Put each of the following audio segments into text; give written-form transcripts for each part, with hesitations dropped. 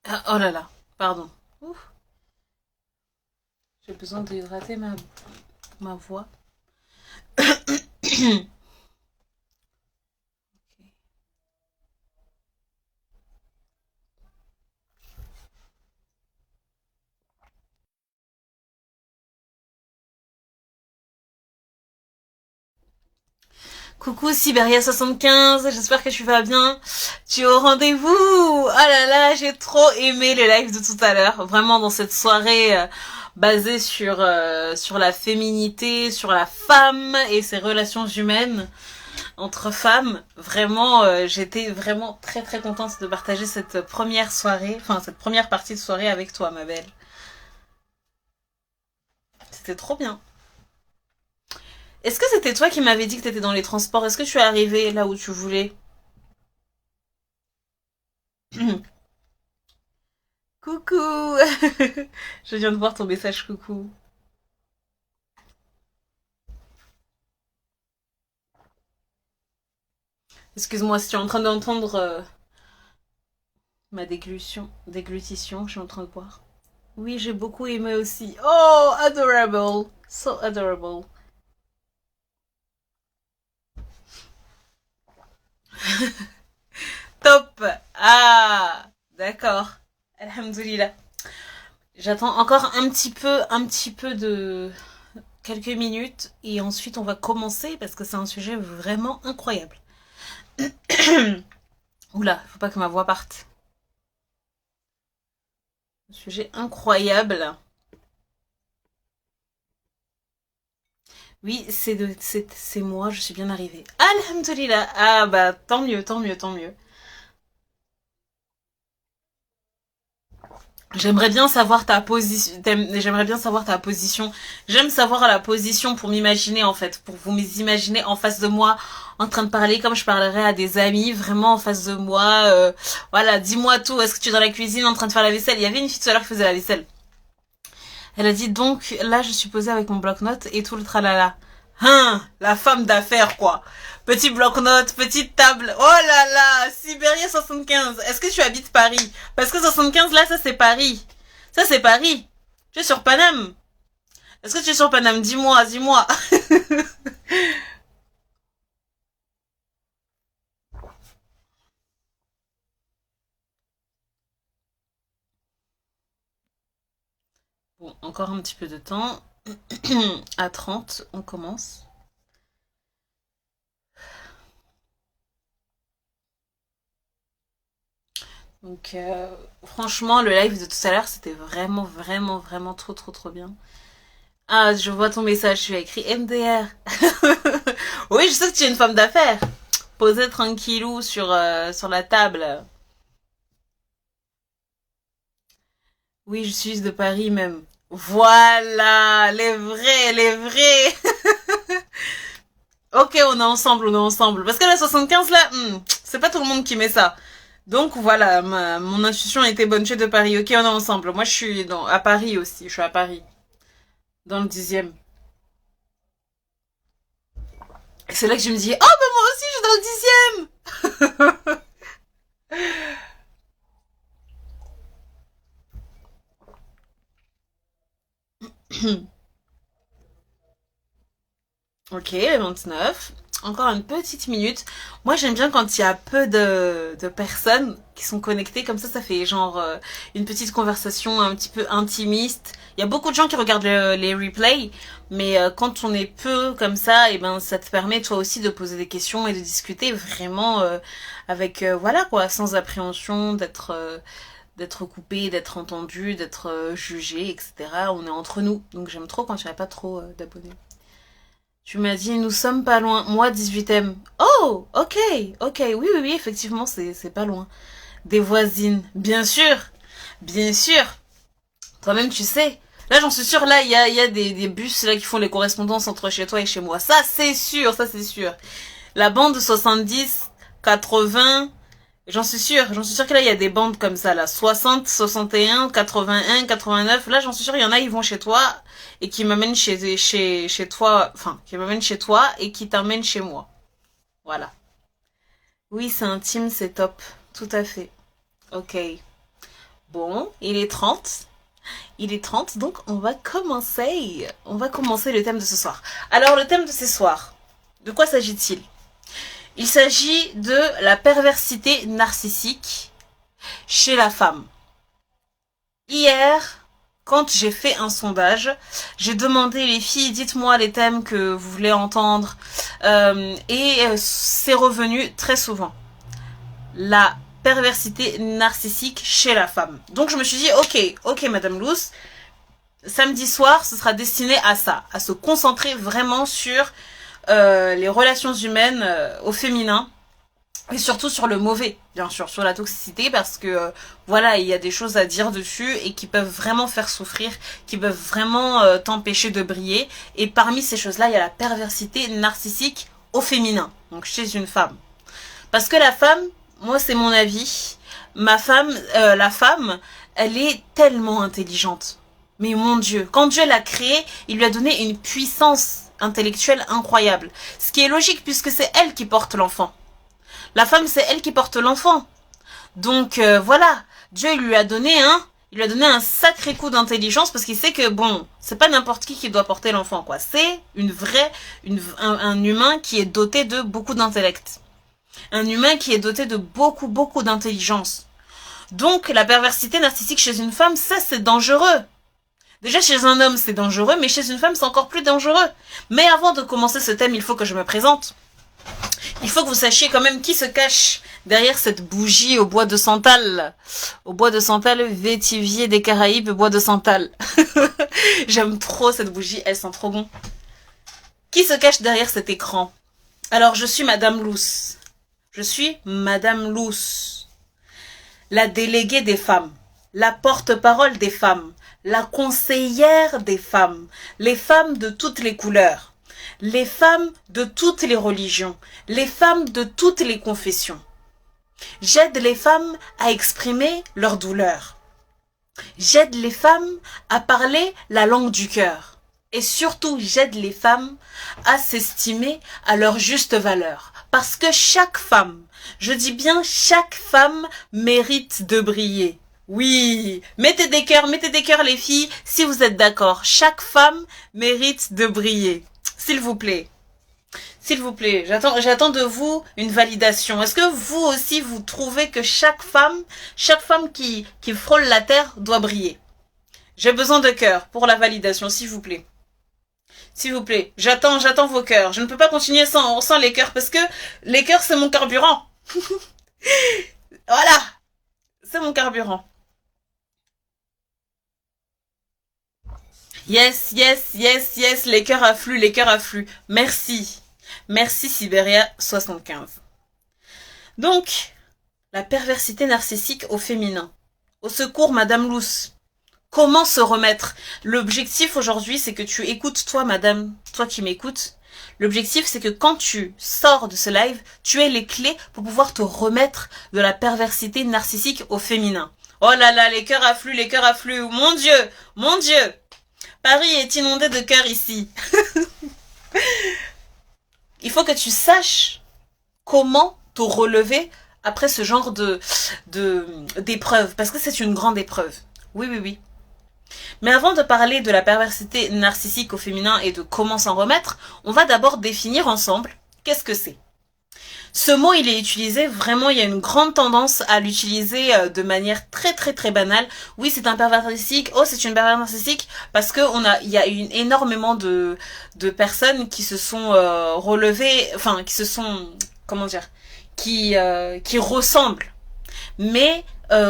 Ah, oh là là, pardon. Ouf, j'ai besoin d'hydrater ma voix. Coucou Sibéria75, j'espère que tu vas bien. Tu es au rendez-vous. Oh là là, j'ai trop aimé le live de tout à l'heure. Vraiment dans cette soirée basée sur la féminité, sur la femme et ses relations humaines entre femmes. Vraiment, j'étais vraiment très très contente de partager cette première soirée, enfin cette première partie de soirée avec toi, ma belle. C'était trop bien. Est-ce que c'était toi qui m'avais dit que t'étais dans les transports? Est-ce que tu es arrivé là où tu voulais? Coucou. Je viens de voir ton message, coucou. Excuse-moi si tu es en train d'entendre ma déglutition, je suis en train de boire. Oui, j'ai beaucoup aimé aussi. Oh, adorable. So adorable. Top. Ah, d'accord. Alhamdoulilah. J'attends encore un petit peu de quelques minutes et ensuite on va commencer parce que c'est un sujet vraiment incroyable. Oula, faut pas que ma voix parte. Un sujet incroyable. Oui, c'est moi, je suis bien arrivée. Alhamdulillah. Ah bah tant mieux, tant mieux, tant mieux. J'aimerais bien savoir ta position. J'aimerais bien savoir ta position. J'aime savoir la position pour m'imaginer en fait, pour vous m'imaginer en face de moi, en train de parler comme je parlerais à des amis, vraiment en face de moi. Voilà, dis-moi tout. Est-ce que tu es dans la cuisine en train de faire la vaisselle? Il y avait une fille tout à l'heure qui faisait la vaisselle. Elle a dit donc là je suis posée avec mon bloc-notes et tout le tralala. Hein, la femme d'affaires quoi. Petit bloc-notes, petite table. Oh là là, Sibéria 75. Est-ce que tu habites Paris? Parce que 75 là, ça c'est Paris. Ça c'est Paris. Tu es sur Paname. Est-ce que tu es sur Paname? Dis-moi, dis-moi. Bon, encore un petit peu de temps. À 30, on commence. Donc franchement, le live de tout à l'heure, c'était vraiment, vraiment, vraiment trop, trop, trop bien. Ah, je vois ton message, tu as écrit MDR. Oui, je sais que tu es une femme d'affaires. Posée tranquillou sur la table. Oui, je suis de Paris même. Voilà, les vrais, les vrais. Ok, on est ensemble, on est ensemble. Parce que la 75 là, c'est pas tout le monde qui met ça. Donc voilà, mon intuition était bonne. Je suis de Paris. Ok, on est ensemble. Moi, je suis à Paris aussi. Je suis à Paris, dans le 10e. Et c'est là que je me dis, oh, mais moi aussi, je suis dans le 10e. Ok, 29. Encore une petite minute. Moi, j'aime bien quand il y a peu de personnes qui sont connectées. Comme ça fait genre une petite conversation un petit peu intimiste. Il y a beaucoup de gens qui regardent les replays. Mais quand on est peu comme ça, et ben ça te permet toi aussi de poser des questions et de discuter vraiment avec, voilà quoi, sans appréhension, d'être coupé, d'être entendu, d'être jugé, etc. On est entre nous. Donc j'aime trop quand il n'y a pas trop d'abonnés. Tu m'as dit, nous sommes pas loin. Moi, 18e. Oh, ok, ok. Oui, oui, oui, effectivement, c'est pas loin. Des voisines. Bien sûr. Bien sûr. Toi-même, tu sais. Là, j'en suis sûre, là, il y a des bus là qui font les correspondances entre chez toi et chez moi. Ça, c'est sûr, ça, c'est sûr. La bande 70, 80, j'en suis sûre que là, il y a des bandes comme ça, là. 60, 61, 81, 89. Là, j'en suis sûre, il y en a, ils vont chez toi et qui m'amènent chez toi, enfin, qui m'amènent chez toi et qui t'amènent chez moi. Voilà. Oui, c'est intime, c'est top. Tout à fait. Ok. Bon, il est 30. Il est 30, donc on va commencer. On va commencer le thème de ce soir. Alors, le thème de ce soir, de quoi s'agit-il? Il s'agit de la perversité narcissique chez la femme. Hier, quand j'ai fait un sondage, j'ai demandé les filles, dites-moi les thèmes que vous voulez entendre. C'est revenu très souvent. La perversité narcissique chez la femme. Donc je me suis dit, ok Madame Luce, samedi soir, ce sera destiné à ça, à se concentrer vraiment sur les relations humaines au féminin. Et surtout sur le mauvais, bien sûr, sur la toxicité, parce que voilà, il y a des choses à dire dessus et qui peuvent vraiment faire souffrir, qui peuvent vraiment t'empêcher de briller. Et parmi ces choses-là, il y a la perversité narcissique au féminin, donc chez une femme. Parce que la femme, moi c'est mon avis, la femme, elle est tellement intelligente. Mais mon Dieu, quand Dieu l'a créée, il lui a donné une puissance intellectuelle incroyable. Ce qui est logique puisque c'est elle qui porte l'enfant. La femme, c'est elle qui porte l'enfant. Donc voilà, Dieu il lui a donné un sacré coup d'intelligence parce qu'il sait que bon, c'est pas n'importe qui doit porter l'enfant quoi. C'est un humain qui est doté de beaucoup d'intellect. Un humain qui est doté de beaucoup d'intelligence. Donc la perversité narcissique chez une femme, ça c'est dangereux. Déjà chez un homme c'est dangereux, mais chez une femme c'est encore plus dangereux. Mais avant de commencer ce thème, il faut que je me présente. Il faut que vous sachiez quand même qui se cache derrière cette bougie au bois de santal. Au bois de santal, vétivier des Caraïbes, bois de santal. J'aime trop cette bougie, elle sent trop bon. Qui se cache derrière cet écran? Alors, je suis Madame Luce. Je suis Madame Luce. La déléguée des femmes. La porte-parole des femmes. La conseillère des femmes. Les femmes de toutes les couleurs. Les femmes de toutes les religions, les femmes de toutes les confessions. J'aide les femmes à exprimer leur douleur. J'aide les femmes à parler la langue du cœur. Et surtout, j'aide les femmes à s'estimer à leur juste valeur. Parce que chaque femme, je dis bien chaque femme, mérite de briller. Oui, mettez des cœurs les filles, si vous êtes d'accord. Chaque femme mérite de briller. S'il vous plaît. S'il vous plaît, j'attends de vous une validation. Est-ce que vous aussi, vous trouvez que chaque femme qui frôle la terre doit briller? J'ai besoin de cœurs pour la validation, s'il vous plaît. S'il vous plaît, j'attends vos cœurs. Je ne peux pas continuer sans les cœurs parce que les cœurs, c'est mon carburant. Voilà, c'est mon carburant. Yes, les cœurs affluent. Merci. Merci Sibéria75. Donc, la perversité narcissique au féminin. Au secours, Madame Luce. Comment se remettre? L'objectif aujourd'hui, c'est que tu écoutes, toi, madame, toi qui m'écoutes. L'objectif, c'est que quand tu sors de ce live, tu aies les clés pour pouvoir te remettre de la perversité narcissique au féminin. Oh là là, les cœurs affluent. Mon Dieu. Paris est inondé de cœurs ici. Il faut que tu saches comment te relever après ce genre d'épreuve. Parce que c'est une grande épreuve. Oui. Mais avant de parler de la perversité narcissique au féminin et de comment s'en remettre, on va d'abord définir ensemble qu'est-ce que c'est. Ce mot, il est utilisé, vraiment, il y a une grande tendance à l'utiliser de manière très banale. Oui, c'est un pervers narcissique. Oh, c'est une pervers narcissique. Parce que il y a énormément de personnes qui se sont relevées, enfin, qui se sont, comment dire, qui ressemblent. Mais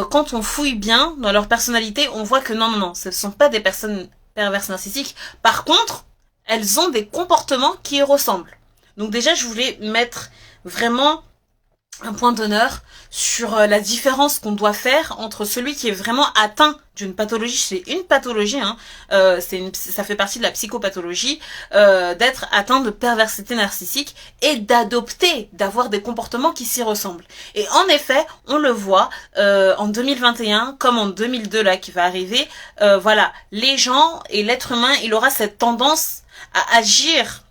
quand on fouille bien dans leur personnalité, on voit que non, ce ne sont pas des personnes perverses narcissiques. Par contre, elles ont des comportements qui ressemblent. Donc déjà, je voulais mettre vraiment un point d'honneur sur la différence qu'on doit faire entre celui qui est vraiment atteint d'une pathologie, c'est une pathologie, hein, ça fait partie de la psychopathologie, d'être atteint de perversité narcissique et d'avoir des comportements qui s'y ressemblent. Et en effet, on le voit en 2021 comme en 2002 là qui va arriver, voilà, les gens et l'être humain, il aura cette tendance à agir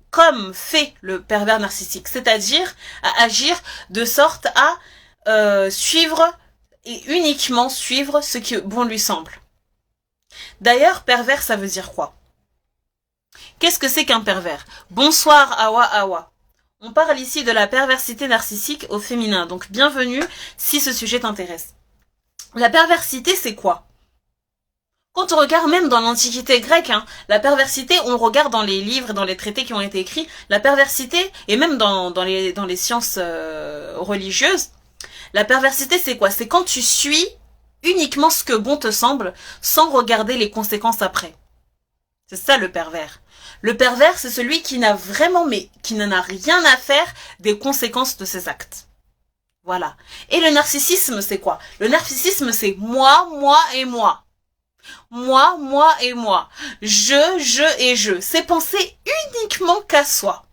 comme fait le pervers narcissique, c'est-à-dire à agir de sorte à suivre et uniquement suivre ce qui bon lui semble. D'ailleurs, pervers, ça veut dire quoi? Qu'est-ce que c'est qu'un pervers? Bonsoir, Awa Awa. On parle ici de la perversité narcissique au féminin, donc bienvenue si ce sujet t'intéresse. La perversité, c'est quoi? Quand on regarde même dans l'Antiquité grecque, la perversité, on regarde dans les livres, dans les traités qui ont été écrits, la perversité, et même dans les sciences religieuses, la perversité, c'est quoi? C'est quand tu suis uniquement ce que bon te semble, sans regarder les conséquences après. C'est ça le pervers. Le pervers, c'est celui qui n'a vraiment, mais qui n'en a rien à faire des conséquences de ses actes. Voilà. Et le narcissisme, c'est quoi? Le narcissisme, c'est moi, moi et moi. Moi, moi et moi. Je et je. C'est penser uniquement qu'à soi.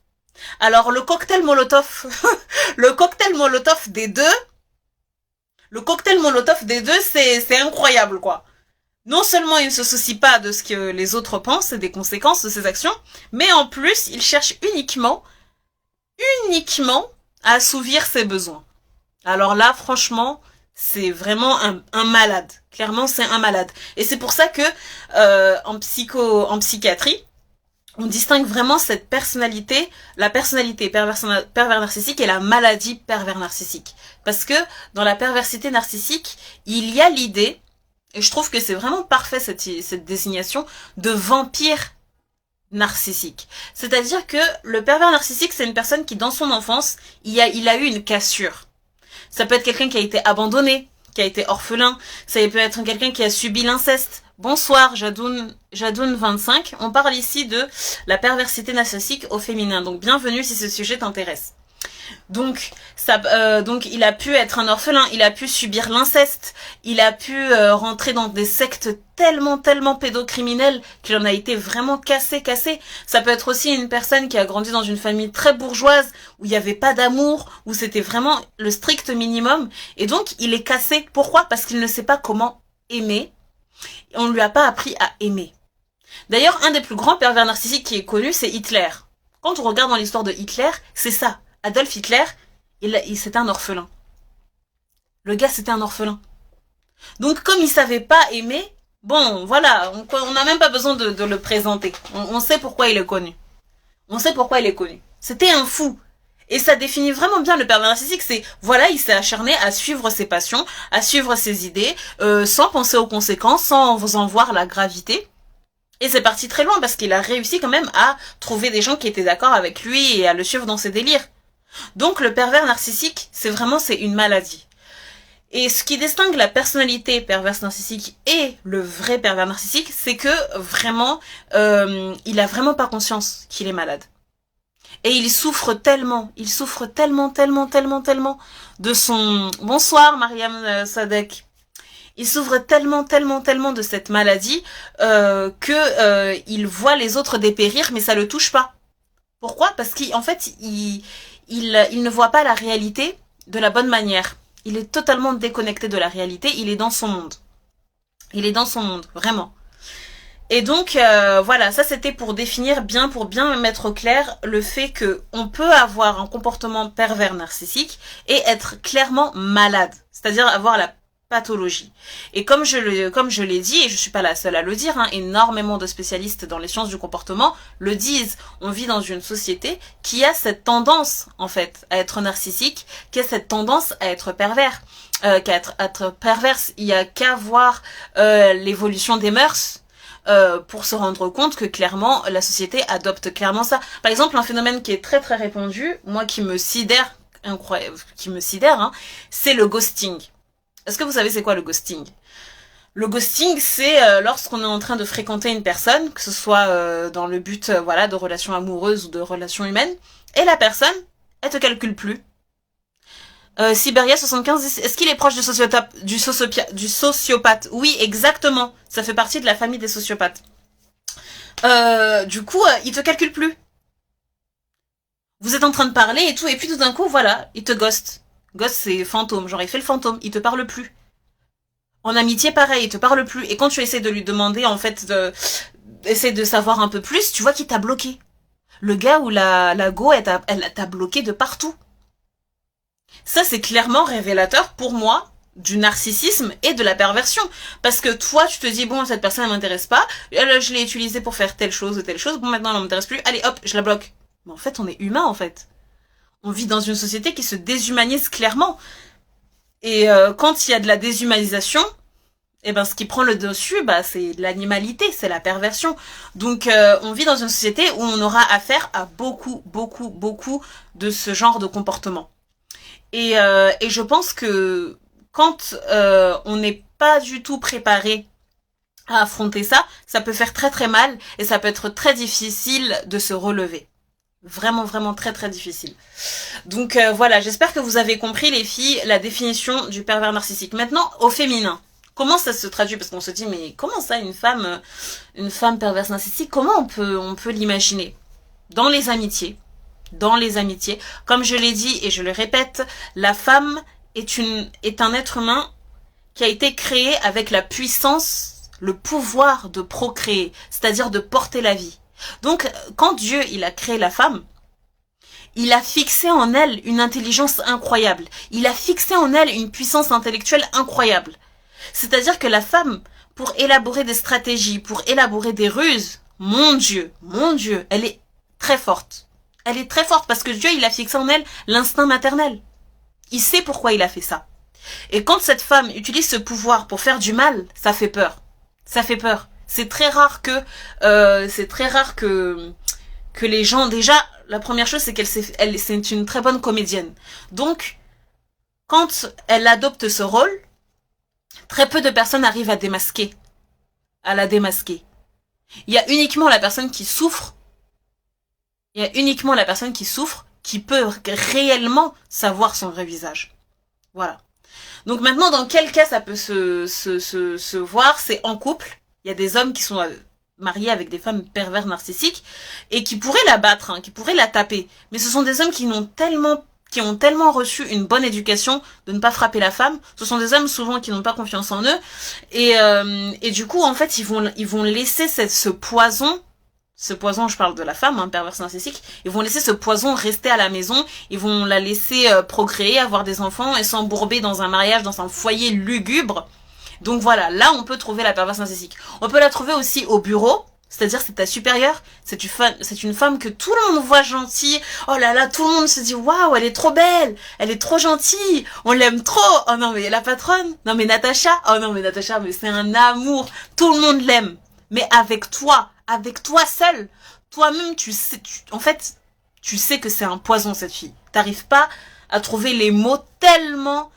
Alors le cocktail Molotov, le cocktail Molotov des deux, c'est incroyable quoi. Non seulement il ne se soucie pas de ce que les autres pensent et des conséquences de ses actions, mais en plus il cherche uniquement à assouvir ses besoins. Alors là, franchement, c'est vraiment un malade. Clairement, c'est un malade. Et c'est pour ça que en psychiatrie, on distingue vraiment cette personnalité, la personnalité pervers narcissique et la maladie pervers narcissique. Parce que dans la perversité narcissique, il y a l'idée, et je trouve que c'est vraiment parfait cette désignation, de vampire narcissique. C'est-à-dire que le pervers narcissique, c'est une personne qui, dans son enfance, il a eu une cassure. Ça peut être quelqu'un qui a été abandonné, qui a été orphelin. Ça peut être quelqu'un qui a subi l'inceste. Bonsoir, Jadoun 25. On parle ici de la perversité narcissique au féminin. Donc, bienvenue si ce sujet t'intéresse. Donc il a pu être un orphelin, il a pu subir l'inceste, il a pu rentrer dans des sectes tellement pédocriminelles qu'il en a été vraiment cassé. Ça peut être aussi une personne qui a grandi dans une famille très bourgeoise, où il n'y avait pas d'amour, où c'était vraiment le strict minimum, et donc il est cassé. Pourquoi? Parce qu'il ne sait pas comment aimer, et on ne lui a pas appris à aimer. D'ailleurs, un des plus grands pervers narcissiques qui est connu, c'est Hitler. Quand on regarde dans l'histoire de Hitler, c'est ça. Adolf Hitler, c'était un orphelin. Le gars, c'était un orphelin. Donc, comme il savait pas aimer, bon, voilà, on n'a même pas besoin de le présenter. On sait pourquoi il est connu. C'était un fou. Et ça définit vraiment bien le pervers narcissique, c'est, voilà, il s'est acharné à suivre ses passions, à suivre ses idées, sans penser aux conséquences, sans en voir la gravité. Et c'est parti très loin parce qu'il a réussi quand même à trouver des gens qui étaient d'accord avec lui et à le suivre dans ses délires. Donc le pervers narcissique, c'est une maladie. Et ce qui distingue la personnalité perverse narcissique et le vrai pervers narcissique, c'est que vraiment, il a vraiment pas conscience qu'il est malade. Et il souffre tellement de son... Bonsoir Mariam Sadek. Il souffre tellement de cette maladie que il voit les autres dépérir, mais ça le touche pas. Pourquoi? Parce qu'en fait, il ne voit pas la réalité de la bonne manière. Il est totalement déconnecté de la réalité, il est dans son monde. Vraiment. Et donc, voilà, ça c'était pour définir bien, pour bien mettre au clair le fait que on peut avoir un comportement pervers narcissique et être clairement malade. C'est-à-dire avoir la pathologie. Et comme je l'ai dit, et je suis pas la seule à le dire, énormément de spécialistes dans les sciences du comportement le disent. On vit dans une société qui a cette tendance, en fait, à être narcissique, qui a cette tendance à être pervers, qu'à être perverse. Il y a qu'à voir l'évolution des mœurs pour se rendre compte que clairement la société adopte clairement ça. Par exemple, un phénomène qui est très répandu, moi qui me sidère, c'est le ghosting. Est-ce que vous savez c'est quoi le ghosting? Le ghosting, c'est lorsqu'on est en train de fréquenter une personne, que ce soit dans le but de relations amoureuses ou de relations humaines, et la personne, elle te calcule plus. Siberia 75, est-ce qu'il est proche du sociopathe? Oui, exactement. Ça fait partie de la famille des sociopathes. Du coup, il te calcule plus. Vous êtes en train de parler et tout, et puis tout d'un coup, voilà, il te ghost. Ghost, c'est fantôme. Genre, il fait le fantôme. Il te parle plus. En amitié, pareil, il te parle plus. Et quand tu essaies de lui demander, en fait, essaie de savoir un peu plus, tu vois qu'il t'a bloqué. Le gars ou la go, elle t'a bloqué de partout. Ça, c'est clairement révélateur pour moi du narcissisme et de la perversion. Parce que toi, tu te dis, bon, cette personne, elle m'intéresse pas, je l'ai utilisée pour faire telle chose ou telle chose, bon, maintenant, elle m'intéresse plus, allez, hop, je la bloque. Mais en fait, on est humain, en fait. On vit dans une société qui se déshumanise clairement. Et quand il y a de la déshumanisation, et ben ce qui prend le dessus, bah c'est l'animalité, c'est la perversion. Donc on vit dans une société où on aura affaire à beaucoup, beaucoup, beaucoup de ce genre de comportement. Et je pense que quand on n'est pas du tout préparé à affronter ça, ça peut faire très très mal et ça peut être très difficile de se relever. Vraiment, vraiment très très difficile. Donc voilà, j'espère que vous avez compris les filles la définition du pervers narcissique. Maintenant, au féminin. Comment ça se traduit? Parce qu'on se dit, mais comment ça, une femme perverse narcissique, comment on peut l'imaginer? Dans les amitiés. Dans les amitiés. Comme je l'ai dit et je le répète, la femme est un être humain qui a été créé avec la puissance, le pouvoir de procréer, c'est-à-dire de porter la vie. Donc, quand Dieu, il a créé la femme, il a fixé en elle une intelligence incroyable. Il a fixé en elle une puissance intellectuelle incroyable. C'est-à-dire que la femme, pour élaborer des stratégies, pour élaborer des ruses, mon Dieu, elle est très forte. Elle est très forte parce que Dieu, il a fixé en elle l'instinct maternel. Il sait pourquoi il a fait ça. Et quand cette femme utilise ce pouvoir pour faire du mal, ça fait peur. Ça fait peur. C'est très rare que les gens, déjà, la première chose, c'est c'est une très bonne comédienne. Donc, quand elle adopte ce rôle, très peu de personnes arrivent à la démasquer. Il y a uniquement la personne qui souffre, qui peut réellement savoir son vrai visage. Voilà. Donc maintenant, dans quel cas ça peut se voir? C'est en couple. Il y a des hommes qui sont mariés avec des femmes pervers narcissiques et qui pourraient la battre, hein, qui pourraient la taper. Mais ce sont des hommes qui ont tellement reçu une bonne éducation de ne pas frapper la femme. Ce sont des hommes souvent qui n'ont pas confiance en eux et du coup en fait ils vont laisser ce poison. Ce poison, je parle de la femme, hein, perverse narcissique, ils vont laisser ce poison rester à la maison, ils vont la laisser procréer, avoir des enfants et s'embourber dans un mariage, dans un foyer lugubre. Donc voilà, là on peut trouver la perverse narcissique. On peut la trouver aussi au bureau, c'est-à-dire c'est ta supérieure, c'est une femme que tout le monde voit gentille. Oh là là, tout le monde se dit waouh, elle est trop belle, elle est trop gentille, on l'aime trop. Oh non mais la patronne, non mais Natacha, oh non mais Natacha, mais c'est un amour, tout le monde l'aime. Mais avec toi seul, toi-même en fait, tu sais que c'est un poison cette fille. T'arrives pas à trouver les mots tellement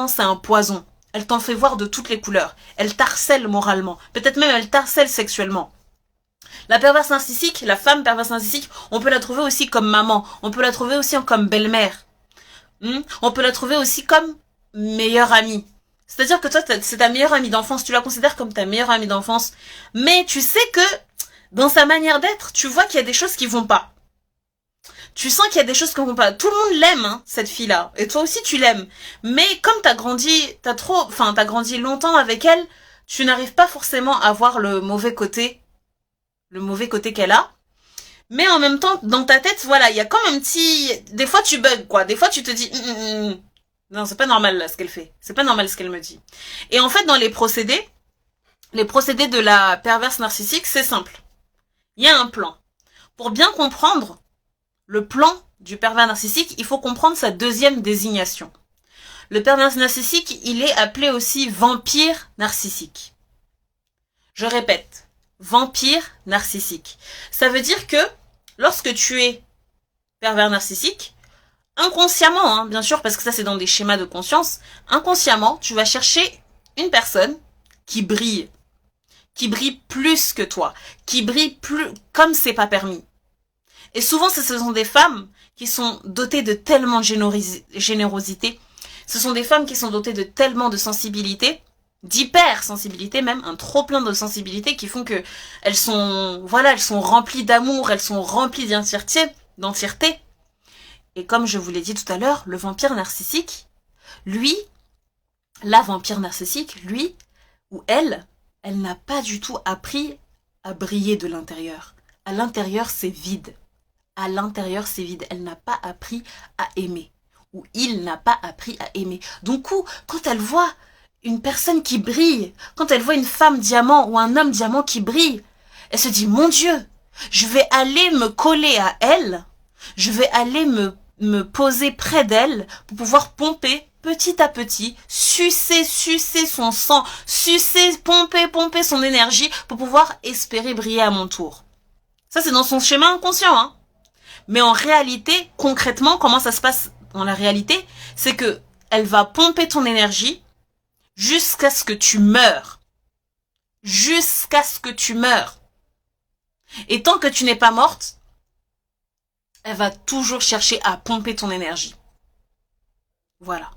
c'est un poison. Elle t'en fait voir de toutes les couleurs. Elle t'harcèle moralement. Peut-être même elle t'harcèle sexuellement. La perverse narcissique, la femme perverse narcissique, on peut la trouver aussi comme maman. On peut la trouver aussi comme belle-mère. On peut la trouver aussi comme meilleure amie. C'est-à-dire que toi, c'est ta meilleure amie d'enfance. Tu la considères comme ta meilleure amie d'enfance. Mais tu sais que dans sa manière d'être, tu vois qu'il y a des choses qui vont pas. Tu sens qu'il y a des choses qui vont pas. Tout le monde l'aime, hein, cette fille-là. Et toi aussi, tu l'aimes. Mais comme t'as grandi longtemps avec elle, tu n'arrives pas forcément à voir le mauvais côté qu'elle a. Mais en même temps, dans ta tête, voilà, il y a comme un petit... Des fois, tu bugs, quoi. Des fois, tu te dis... Non, c'est pas normal, là, ce qu'elle fait. C'est pas normal, ce qu'elle me dit. Et en fait, dans les procédés de la perverse narcissique, c'est simple. Il y a un plan. Pour bien comprendre le plan du pervers narcissique, il faut comprendre sa deuxième désignation. Le pervers narcissique, il est appelé aussi vampire narcissique. Je répète, vampire narcissique. Ça veut dire que lorsque tu es pervers narcissique, inconsciemment, hein, bien sûr, parce que ça c'est dans des schémas de conscience, inconsciemment, tu vas chercher une personne qui brille plus que toi, qui brille plus comme c'est pas permis. Et souvent, ce sont des femmes qui sont dotées de tellement de générosité. Ce sont des femmes qui sont dotées de tellement de sensibilité, d'hypersensibilité même, un trop plein de sensibilité qui font que elles sont remplies d'amour, elles sont remplies d'entièreté. Et comme je vous l'ai dit tout à l'heure, le vampire narcissique, lui, la vampire narcissique, lui ou elle n'a pas du tout appris à briller de l'intérieur. À l'intérieur, c'est vide. À l'intérieur, c'est vide. Elle n'a pas appris à aimer. ou il n'a pas appris à aimer. Donc, quand elle voit une personne qui brille, quand elle voit une femme diamant ou un homme diamant qui brille, elle se dit, mon Dieu, je vais aller me coller à elle, je vais aller me poser près d'elle pour pouvoir pomper petit à petit, sucer son sang, pomper son énergie pour pouvoir espérer briller à mon tour. Ça, c'est dans son schéma inconscient, hein. Mais en réalité, concrètement, comment ça se passe dans la réalité, c'est que elle va pomper ton énergie jusqu'à ce que tu meurs. Jusqu'à ce que tu meurs. Et tant que tu n'es pas morte, elle va toujours chercher à pomper ton énergie. Voilà.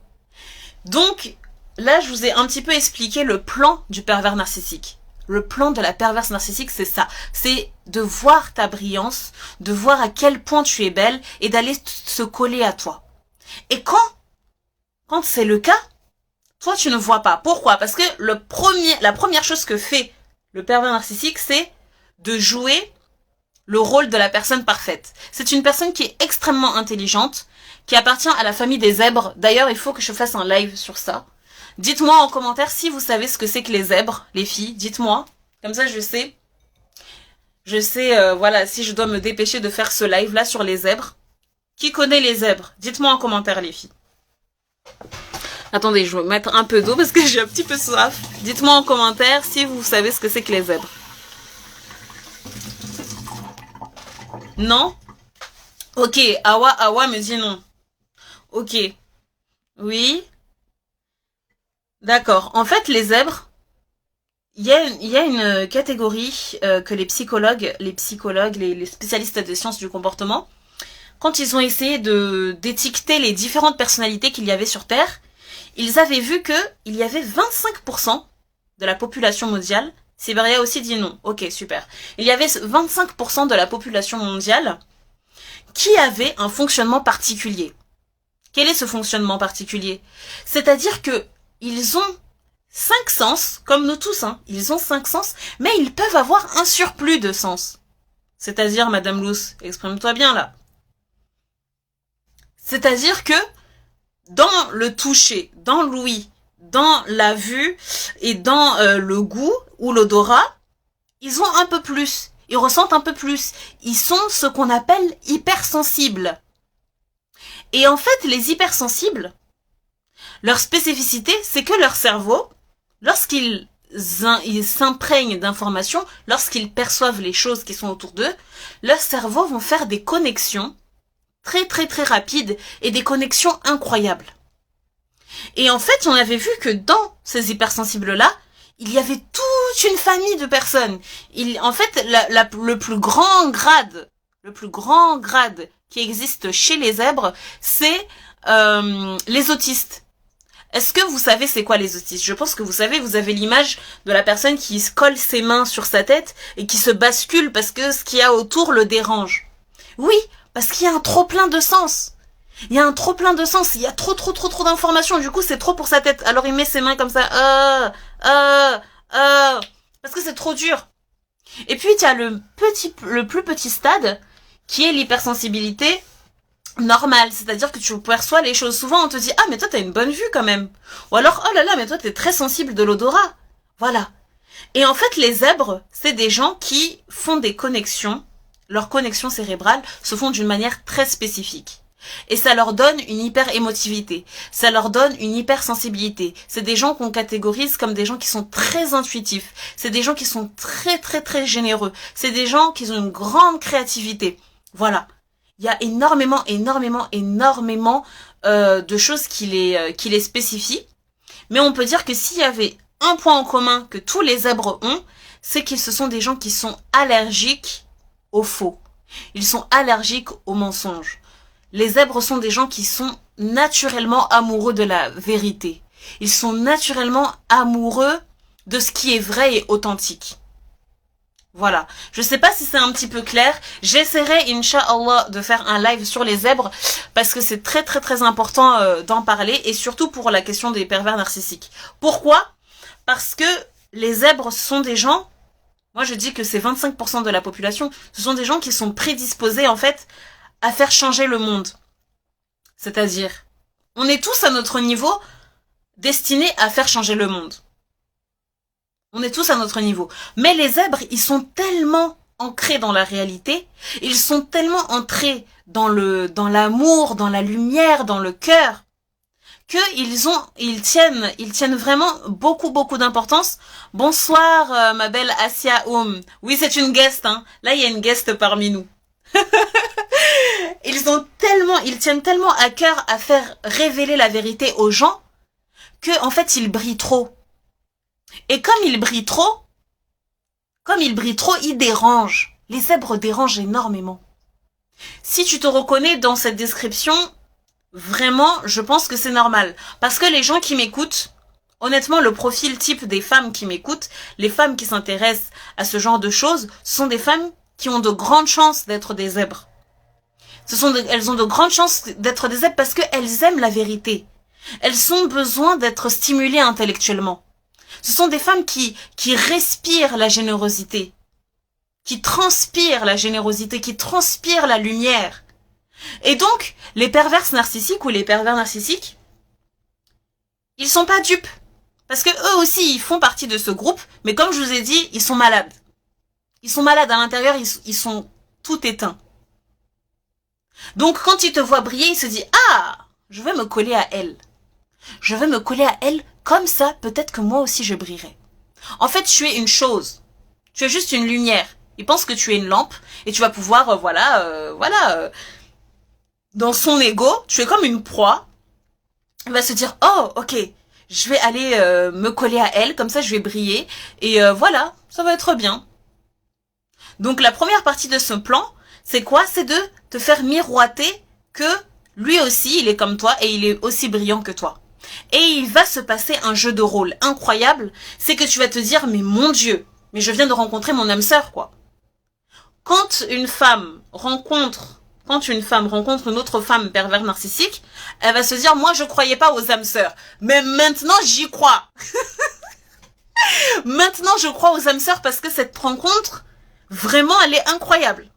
Donc, là, je vous ai un petit peu expliqué le plan du pervers narcissique. Le plan de la perverse narcissique, c'est ça. C'est de voir ta brillance, de voir à quel point tu es belle et d'aller se coller à toi. Et quand c'est le cas, toi, tu ne vois pas. Pourquoi? Parce que la première chose que fait le pervers narcissique, c'est de jouer le rôle de la personne parfaite. C'est une personne qui est extrêmement intelligente, qui appartient à la famille des zèbres. D'ailleurs, il faut que je fasse un live sur ça. Dites-moi en commentaire si vous savez ce que c'est que les zèbres, les filles. Dites-moi. Comme ça, je sais. Voilà, si je dois me dépêcher de faire ce live-là sur les zèbres. Qui connaît les zèbres? Dites-moi en commentaire, les filles. Attendez, je vais mettre un peu d'eau parce que j'ai un petit peu soif. Dites-moi en commentaire si vous savez ce que c'est que les zèbres. Non? Ok, Awa me dit non. Ok. Oui. D'accord. En fait, les zèbres, il y a une catégorie que les psychologues, les spécialistes des sciences du comportement, quand ils ont essayé d'étiqueter les différentes personnalités qu'il y avait sur Terre, ils avaient vu que il y avait 25% de la population mondiale. Sibéria aussi dit non. Ok, super. Il y avait 25% de la population mondiale qui avait un fonctionnement particulier. Quel est ce fonctionnement particulier? C'est-à-dire que ils ont 5 sens, comme nous tous, hein. Ils ont 5 sens, mais ils peuvent avoir un surplus de sens. C'est-à-dire, Madame Luce, exprime-toi bien là. C'est-à-dire que dans le toucher, dans l'ouïe, dans la vue et dans le goût ou l'odorat, ils ont un peu plus. Ils ressentent un peu plus. Ils sont ce qu'on appelle hypersensibles. Et en fait, les hypersensibles, leur spécificité, c'est que leur cerveau, lorsqu'ils s'imprègnent d'informations, lorsqu'ils perçoivent les choses qui sont autour d'eux, leurs cerveaux vont faire des connexions très très très rapides et des connexions incroyables. Et en fait, on avait vu que dans ces hypersensibles-là, il y avait toute une famille de personnes. En fait, le plus grand grade qui existe chez les zèbres, c'est les autistes. Est-ce que vous savez c'est quoi les autistes? Je pense que vous savez, vous avez l'image de la personne qui se colle ses mains sur sa tête et qui se bascule parce que ce qu'il y a autour le dérange. Oui, parce qu'il y a un trop plein de sens. Il y a un trop plein de sens, il y a trop d'informations, du coup c'est trop pour sa tête. Alors il met ses mains comme ça, parce que c'est trop dur. Et puis il y a le plus petit stade, qui est l'hypersensibilité normale, c'est-à-dire que tu perçois les choses. Souvent on te dit, ah mais toi t'as une bonne vue quand même. Ou alors, oh là là, mais toi t'es très sensible de l'odorat. Voilà. Et en fait les zèbres, c'est des gens qui font des connexions, leurs connexions cérébrales se font d'une manière très spécifique. Et ça leur donne une hyper-émotivité, ça leur donne une hypersensibilité. C'est des gens qu'on catégorise comme des gens qui sont très intuitifs, c'est des gens qui sont très très très généreux, c'est des gens qui ont une grande créativité. Voilà. Il y a énormément de choses qui les spécifient. Mais on peut dire que s'il y avait un point en commun que tous les zèbres ont, c'est qu'ils ce sont des gens qui sont allergiques au faux. Ils sont allergiques aux mensonges. Les zèbres sont des gens qui sont naturellement amoureux de la vérité. Ils sont naturellement amoureux de ce qui est vrai et authentique. Voilà. Je sais pas si c'est un petit peu clair. J'essaierai, Inch'Allah, de faire un live sur les zèbres parce que c'est très très très important d'en parler et surtout pour la question des pervers narcissiques. Pourquoi? Parce que les zèbres sont des gens, moi je dis que c'est 25% de la population, ce sont des gens qui sont prédisposés en fait à faire changer le monde. C'est-à-dire, On est tous à notre niveau destinés à faire changer le monde. On est tous à notre niveau. Mais les zèbres, ils sont tellement ancrés dans la réalité, ils sont tellement ancrés dans l'amour, dans la lumière, dans le cœur, ils tiennent vraiment beaucoup d'importance. Bonsoir, ma belle Asia Oum. Oui, c'est une guest, hein. Là, il y a une guest parmi nous. Ils tiennent tellement à cœur à faire révéler la vérité aux gens que, en fait, ils brillent trop. Et comme ils brillent trop, ils dérangent. Les zèbres dérangent énormément. Si tu te reconnais dans cette description, vraiment, je pense que c'est normal. Parce que les gens qui m'écoutent, honnêtement, le profil type des femmes qui m'écoutent, les femmes qui s'intéressent à ce genre de choses, sont des femmes qui ont de grandes chances d'être des zèbres. Elles ont de grandes chances d'être des zèbres parce qu'elles aiment la vérité. Elles ont besoin d'être stimulées intellectuellement. Ce sont des femmes qui respirent la générosité, qui transpirent la générosité, qui transpirent la lumière. Et donc, les perverses narcissiques ou les pervers narcissiques, ils sont pas dupes. Parce que eux aussi, ils font partie de ce groupe, mais comme je vous ai dit, ils sont malades. Ils sont malades à l'intérieur, ils sont tout éteints. Donc, quand ils te voient briller, ils se disent « Ah, je vais me coller à elle. Je vais me coller à elle, comme ça, peut-être que moi aussi je brillerai. » En fait, tu es une chose. Tu es juste une lumière. Ils pensent que tu es une lampe et tu vas pouvoir, dans son ego, tu es comme une proie. Il va se dire « Oh, ok, je vais aller me coller à elle, comme ça je vais briller. Et voilà, ça va être bien. » Donc la première partie de ce plan, c'est quoi? C'est de te faire miroiter que lui aussi, il est comme toi et il est aussi brillant que toi. Et il va se passer un jeu de rôle incroyable. C'est que tu vas te dire, mais mon Dieu, mais je viens de rencontrer mon âme sœur, quoi. Quand une femme rencontre une autre femme pervers narcissique, elle va se dire, moi je croyais pas aux âmes sœurs, mais maintenant j'y crois. Maintenant je crois aux âmes sœurs parce que cette rencontre, vraiment, elle est incroyable.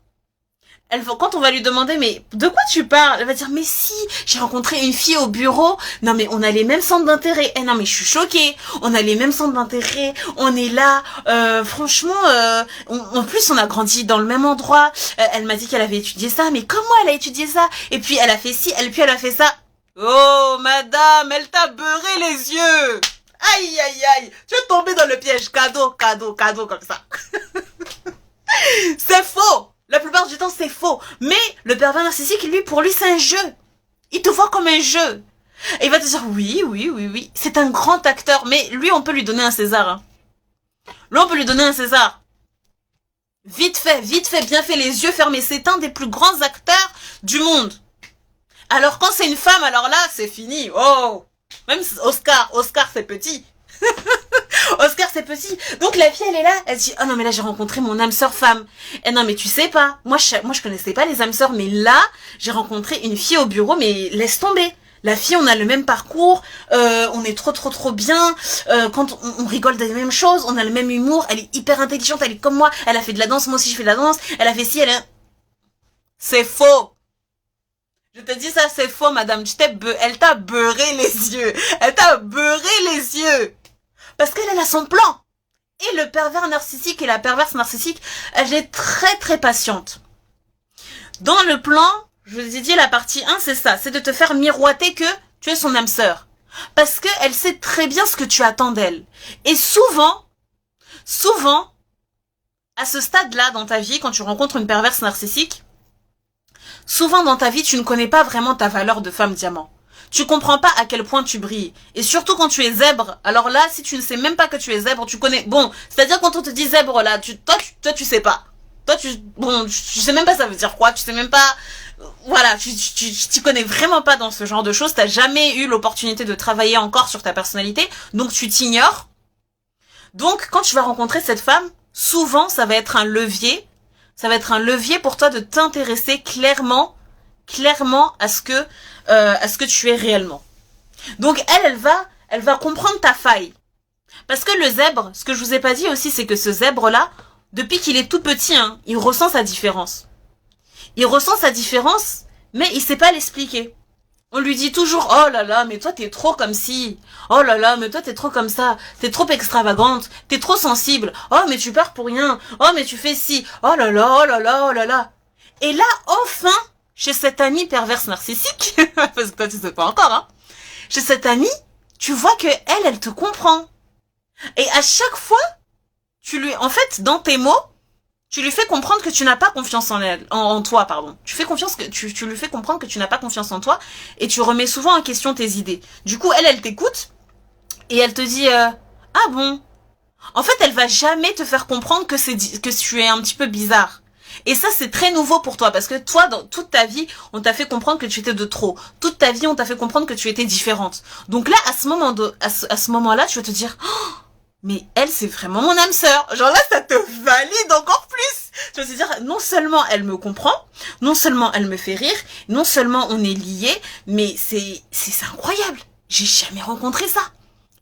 Quand on va lui demander, mais de quoi tu parles? Elle va dire, mais si, j'ai rencontré une fille au bureau. Non, mais on a les mêmes centres d'intérêt. Eh non, mais je suis choquée. On a les mêmes centres d'intérêt. On est là. Franchement, en plus, on a grandi dans le même endroit. Elle m'a dit qu'elle avait étudié ça. Mais comment elle a étudié ça? Et puis, elle a fait ci, puis elle a fait ça. Oh, madame, elle t'a beurré les yeux. Aïe, aïe, aïe. Tu es tombée dans le piège. Cadeau, comme ça. C'est faux. La plupart du temps, c'est faux. Mais le pervers narcissique, lui, pour lui, c'est un jeu. Il te voit comme un jeu. Et il va te dire, oui. C'est un grand acteur. Mais lui, on peut lui donner un César. Hein. Lui, on peut lui donner un César. Vite fait, bien fait, les yeux fermés. C'est un des plus grands acteurs du monde. Alors, quand c'est une femme, alors là, c'est fini. Oh, même Oscar, c'est petit. Oscar, c'est petit. Donc la fille, elle est là, elle dit, oh non, mais là, j'ai rencontré mon âme sœur femme. Eh non, mais tu sais pas, moi, je connaissais pas les âmes sœurs, mais là, j'ai rencontré une fille au bureau, mais laisse tomber. La fille, on a le même parcours, on est trop bien, quand on rigole des mêmes choses, on a le même humour, elle est hyper intelligente, elle est comme moi, elle a fait de la danse, moi aussi je fais de la danse, elle a fait ci, C'est faux. Je te dis ça, c'est faux, madame. Elle t'a beurré les yeux. Elle t'a beurré les yeux. Parce qu'elle a son plan. Et le pervers narcissique et la perverse narcissique, elle est très patiente. Dans le plan, je vous ai dit la partie 1, c'est ça. C'est de te faire miroiter que tu es son âme sœur. Parce qu'elle sait très bien ce que tu attends d'elle. Et souvent, à ce stade-là dans ta vie, quand tu rencontres une perverse narcissique, souvent dans ta vie, tu ne connais pas vraiment ta valeur de femme diamant. Tu comprends pas à quel point tu brilles. Et surtout quand tu es zèbre, alors là, si tu ne sais même pas que tu es zèbre, tu connais... Bon, c'est-à-dire quand on te dit zèbre, là, toi, tu sais pas. Toi, tu sais même pas ça veut dire quoi, tu sais même pas... Voilà, tu t'y connais vraiment pas dans ce genre de choses, t'as jamais eu l'opportunité de travailler encore sur ta personnalité, donc tu t'ignores. Donc, quand tu vas rencontrer cette femme, souvent, ça va être un levier pour toi de t'intéresser clairement à ce que tu es réellement. Donc elle va comprendre ta faille. Parce que le zèbre, ce que je vous ai pas dit aussi, c'est que ce zèbre-là, depuis qu'il est tout petit, hein, il ressent sa différence. Il ressent sa différence, mais il sait pas l'expliquer. On lui dit toujours, oh là là, mais toi t'es trop comme ci. Oh là là, mais toi t'es trop comme ça. T'es trop extravagante. T'es trop sensible. Oh, mais tu pars pour rien. Oh, mais tu fais ci. Oh là là, oh là là, oh là là. Et là, enfin, chez cette amie perverse narcissique, parce que toi tu sais pas encore, hein. Chez cette amie, tu vois que elle te comprend. Et à chaque fois, en fait, dans tes mots, tu lui fais comprendre que tu n'as pas confiance en toi, pardon. Tu lui fais comprendre que tu n'as pas confiance en toi et tu remets souvent en question tes idées. Du coup, elle t'écoute et elle te dit, ah bon. En fait, elle va jamais te faire comprendre que tu es un petit peu bizarre. Et ça, c'est très nouveau pour toi parce que toi, dans toute ta vie, on t'a fait comprendre que tu étais de trop. Toute ta vie, on t'a fait comprendre que tu étais différente. Donc là, à ce moment-là, tu vas te dire, oh, mais elle, c'est vraiment mon âme sœur. Genre là, ça te valide encore plus. Tu vas te dire, non seulement elle me comprend, non seulement elle me fait rire, non seulement on est liés, mais c'est incroyable. J'ai jamais rencontré ça.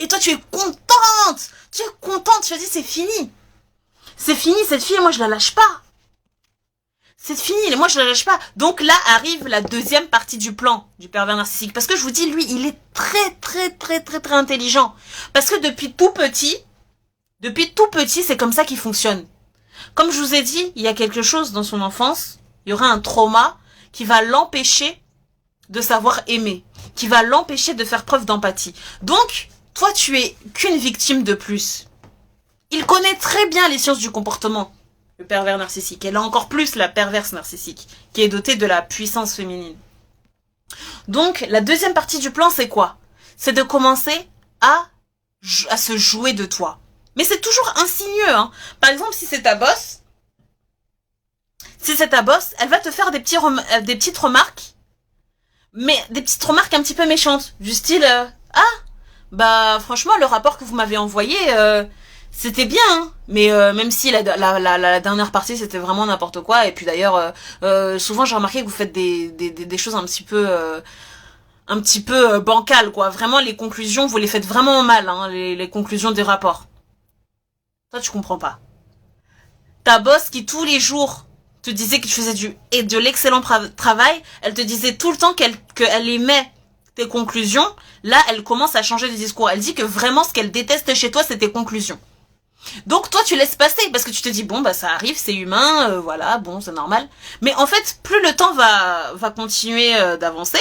Et toi, tu es contente. Tu es contente. Tu vas dire, c'est fini. C'est fini, cette fille, moi, je la lâche pas. C'est fini, moi, je la lâche pas. Donc là, arrive la deuxième partie du plan du pervers narcissique. Parce que je vous dis, lui, il est très intelligent. Parce que depuis tout petit, c'est comme ça qu'il fonctionne. Comme je vous ai dit, il y a quelque chose dans son enfance, il y aura un trauma qui va l'empêcher de savoir aimer, qui va l'empêcher de faire preuve d'empathie. Donc, toi, tu es qu'une victime de plus. Il connaît très bien les sciences du comportement, le pervers narcissique. Et là encore plus la perverse narcissique, qui est dotée de la puissance féminine. Donc, la deuxième partie du plan, c'est quoi? C'est de commencer à se jouer de toi. Mais c'est toujours insinueux, hein. Par exemple, si c'est ta boss, elle va te faire des petites remarques, mais des petites remarques un petit peu méchantes, du style, ah, bah franchement, le rapport que vous m'avez envoyé, c'était bien, hein. Mais même si la dernière partie c'était vraiment n'importe quoi, et puis d'ailleurs, souvent j'ai remarqué que vous faites des choses un petit peu bancales, quoi. Vraiment, les conclusions, vous les faites vraiment mal, hein, les conclusions des rapports. Toi, tu comprends pas. Ta boss qui tous les jours te disait que tu faisais de l'excellent travail, elle te disait tout le temps qu'elle aimait tes conclusions. Là, elle commence à changer de discours. Elle dit que vraiment ce qu'elle déteste chez toi, c'est tes conclusions. Donc toi, tu laisses passer parce que tu te dis bon bah ça arrive, c'est humain, voilà, bon c'est normal. Mais en fait, plus le temps va continuer d'avancer,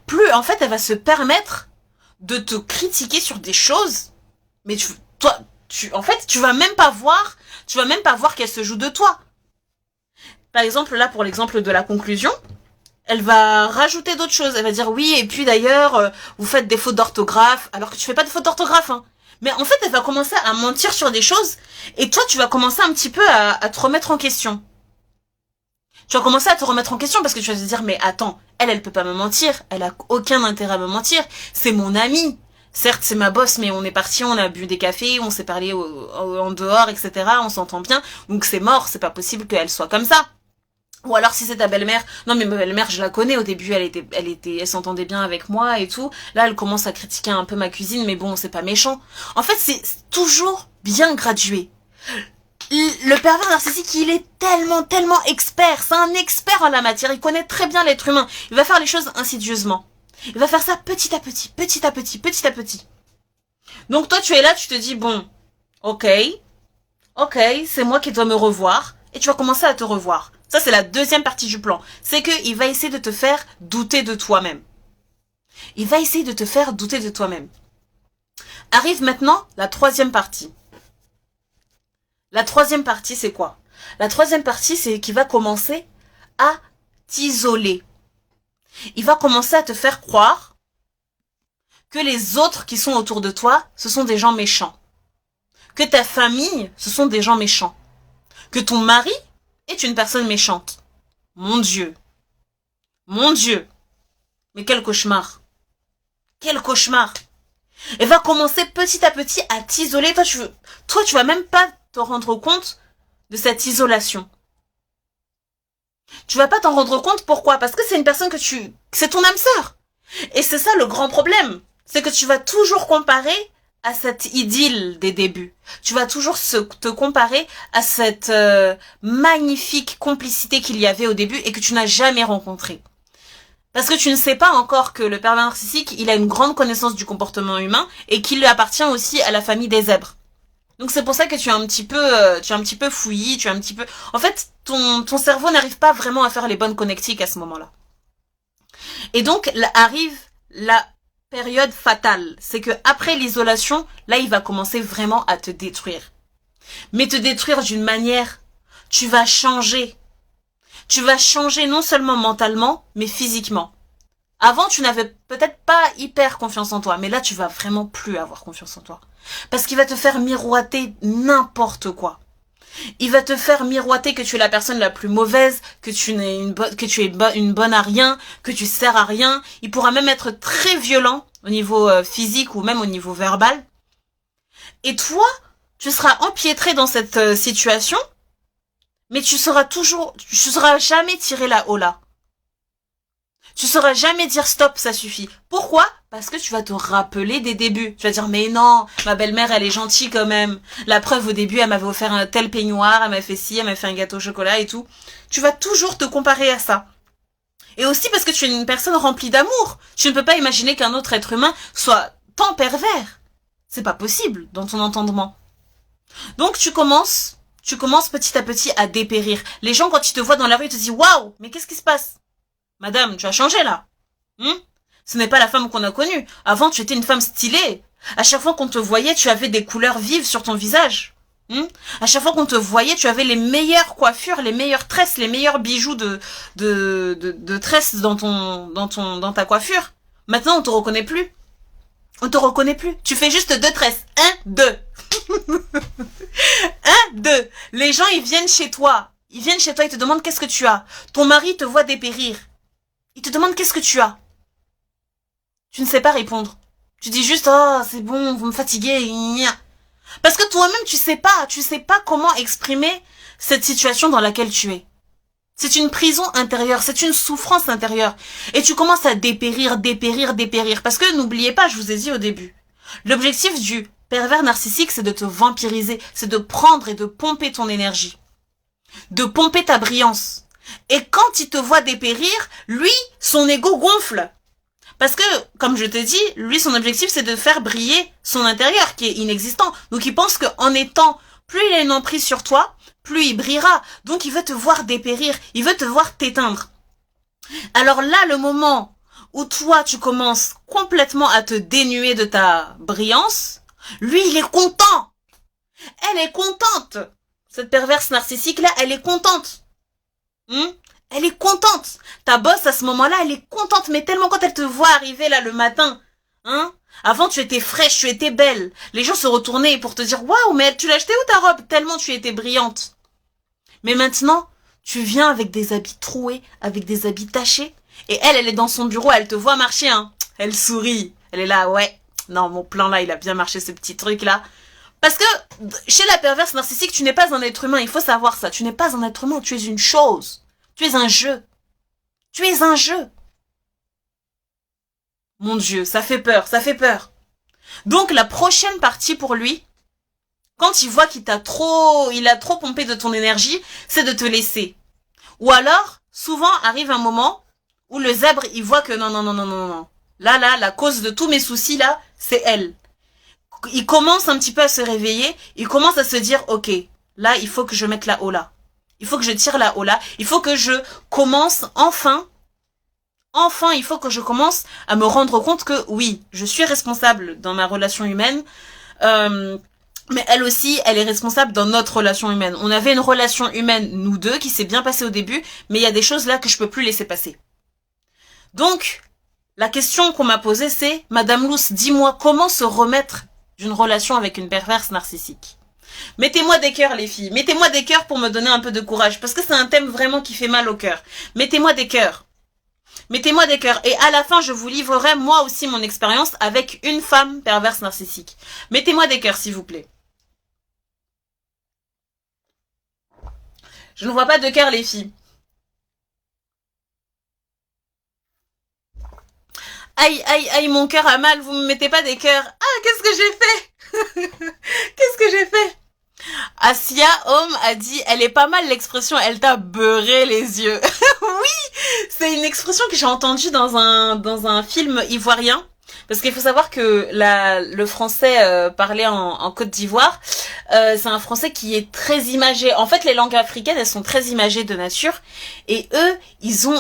plus en fait elle va se permettre de te critiquer sur des choses. Mais en fait, tu vas même pas voir qu'elle se joue de toi. Par exemple, là, pour l'exemple de la conclusion, elle va rajouter d'autres choses. Elle va dire, oui, et puis d'ailleurs, vous faites des fautes d'orthographe, alors que tu fais pas de fautes d'orthographe, hein. Mais en fait, elle va commencer à mentir sur des choses, et toi, tu vas commencer un petit peu à te remettre en question. Tu vas commencer à te remettre en question parce que tu vas te dire, mais attends, elle peut pas me mentir, elle a aucun intérêt à me mentir, c'est mon amie. Certes, c'est ma boss, mais on est parti, on a bu des cafés, on s'est parlé en dehors, etc. On s'entend bien, donc c'est mort, c'est pas possible qu'elle soit comme ça. Ou alors si c'est ta belle-mère, non mais ma belle-mère je la connais, au début elle s'entendait bien avec moi et tout. Là elle commence à critiquer un peu ma cuisine, mais bon c'est pas méchant. En fait c'est toujours bien gradué. Le pervers narcissique il est tellement expert, c'est un expert en la matière, il connaît très bien l'être humain. Il va faire les choses insidieusement. Il va faire ça petit à petit. Donc toi tu es là, tu te dis bon, ok, c'est moi qui dois me revoir, et tu vas commencer à te revoir. Ça, c'est la deuxième partie du plan. C'est qu'il va essayer de te faire douter de toi-même. Il va essayer de te faire douter de toi-même. Arrive maintenant la troisième partie. La troisième partie, c'est quoi? La troisième partie, c'est qu'il va commencer à t'isoler. Il va commencer à te faire croire que les autres qui sont autour de toi, ce sont des gens méchants. Que ta famille, ce sont des gens méchants. Que ton mari est une personne méchante. Mon Dieu. Mon Dieu. Mais quel cauchemar. Quel cauchemar. Elle va commencer petit à petit à t'isoler. Toi, tu vas même pas te rendre compte de cette isolation. Tu vas pas t'en rendre compte, pourquoi? Parce que c'est une personne c'est ton âme sœur. Et c'est ça le grand problème. C'est que tu vas toujours comparer à cette idylle des débuts. Tu vas toujours te comparer à cette magnifique complicité qu'il y avait au début et que tu n'as jamais rencontrée. Parce que tu ne sais pas encore que le pervers narcissique, il a une grande connaissance du comportement humain et qu'il lui appartient aussi à la famille des zèbres. Donc c'est pour ça que tu es un petit peu fouillis, tu es un petit peu... En fait, ton cerveau n'arrive pas vraiment à faire les bonnes connectiques à ce moment-là. Et donc, là arrive la période fatale. C'est que après l'isolation, là, il va commencer vraiment à te détruire. Mais te détruire d'une manière, tu vas changer. Tu vas changer non seulement mentalement, mais physiquement. Avant, tu n'avais peut-être pas hyper confiance en toi, mais là, tu vas vraiment plus avoir confiance en toi. Parce qu'il va te faire miroiter n'importe quoi. Il va te faire miroiter que tu es la personne la plus mauvaise, que tu es une bonne à rien, que tu sers à rien. Il pourra même être très violent au niveau physique ou même au niveau verbal. Et toi, tu seras empiétré dans cette situation, mais tu sauras jamais tirer la haut là. Tu sauras jamais dire stop, ça suffit. Pourquoi? Parce que tu vas te rappeler des débuts. Tu vas dire, mais non, ma belle-mère, elle est gentille quand même. La preuve, au début, elle m'avait offert un tel peignoir, elle m'a fait ci, elle m'a fait un gâteau au chocolat et tout. Tu vas toujours te comparer à ça. Et aussi parce que tu es une personne remplie d'amour. Tu ne peux pas imaginer qu'un autre être humain soit tant pervers. C'est pas possible dans ton entendement. Donc tu commences petit à petit à dépérir. Les gens, quand ils te voient dans la rue, ils te disent, waouh, mais qu'est-ce qui se passe? Madame, tu as changé là. Ce n'est pas la femme qu'on a connue. Avant, tu étais une femme stylée. À chaque fois qu'on te voyait, tu avais des couleurs vives sur ton visage. À chaque fois qu'on te voyait, tu avais les meilleures coiffures, les meilleures tresses, les meilleurs bijoux de tresses dans ta coiffure. Maintenant, on te reconnaît plus. On te reconnaît plus. Tu fais juste 2 tresses. 1, 2. 1, 2. Les gens, ils viennent chez toi. Ils te demandent qu'est-ce que tu as. Ton mari te voit dépérir. Il te demande qu'est-ce que tu as. Tu ne sais pas répondre. Tu dis juste, oh, c'est bon, vous me fatiguez. Parce que toi-même, tu sais pas comment exprimer cette situation dans laquelle tu es. C'est une prison intérieure, c'est une souffrance intérieure. Et tu commences à dépérir. Parce que n'oubliez pas, je vous ai dit au début, l'objectif du pervers narcissique, c'est de te vampiriser, c'est de prendre et de pomper ton énergie. De pomper ta brillance. Et quand il te voit dépérir, lui, son ego gonfle. Parce que, comme je te dis, lui, son objectif, c'est de faire briller son intérieur, qui est inexistant. Donc, il pense qu'en étant, plus il a une emprise sur toi, plus il brillera. Donc, il veut te voir dépérir. Il veut te voir t'éteindre. Alors là, le moment où toi, tu commences complètement à te dénuer de ta brillance, lui, il est content. Elle est contente. Cette perverse narcissique-là, elle est contente. Elle est contente. Ta boss, à ce moment-là, elle est contente, mais tellement quand elle te voit arriver là le matin. Avant, tu étais fraîche, tu étais belle. Les gens se retournaient pour te dire, waouh, mais tu l'as acheté où ta robe? Tellement tu étais brillante. Mais maintenant, tu viens avec des habits troués, avec des habits tachés. Et elle est dans son bureau, elle te voit marcher, Elle sourit. Elle est là, ouais. Non, mon plan là, il a bien marché, ce petit truc là. Parce que, chez la perverse narcissique, tu n'es pas un être humain, il faut savoir ça. Tu n'es pas un être humain, tu es une chose. Tu es un jeu. Tu es un jeu. Mon Dieu, ça fait peur, ça fait peur. Donc, la prochaine partie pour lui, quand il voit il a trop pompé de ton énergie, c'est de te laisser. Ou alors, souvent arrive un moment où le zèbre, il voit que non. Là, la cause de tous mes soucis là, c'est elle. Il commence un petit peu à se réveiller, il commence à se dire, ok, là, il faut que je mette la haut là. Il faut que je tire la haut là. Il faut que je commence enfin, il faut que je commence à me rendre compte que oui, je suis responsable dans ma relation humaine, mais elle aussi, elle est responsable dans notre relation humaine. On avait une relation humaine, nous deux, qui s'est bien passée au début, mais il y a des choses là que je peux plus laisser passer. Donc, la question qu'on m'a posée, c'est, Madame Luce, dis-moi comment se remettre d'une relation avec une perverse narcissique. Mettez-moi des cœurs, les filles. Mettez-moi des cœurs pour me donner un peu de courage. Parce que c'est un thème vraiment qui fait mal au cœur. Mettez-moi des cœurs. Mettez-moi des cœurs. Et à la fin, je vous livrerai moi aussi mon expérience avec une femme perverse narcissique. Mettez-moi des cœurs, s'il vous plaît. Je ne vois pas de cœurs, les filles. Aïe, mon cœur a mal. Vous me mettez pas des cœurs. Ah, qu'est-ce que j'ai fait? Qu'est-ce que j'ai fait? Asia Home a dit, elle est pas mal l'expression, elle t'a beurré les yeux. Oui, C'est une expression que j'ai entendue dans un film ivoirien. Parce qu'il faut savoir que le français parlé en Côte d'Ivoire, c'est un français qui est très imagé. En fait, les langues africaines, elles sont très imagées de nature. Et eux,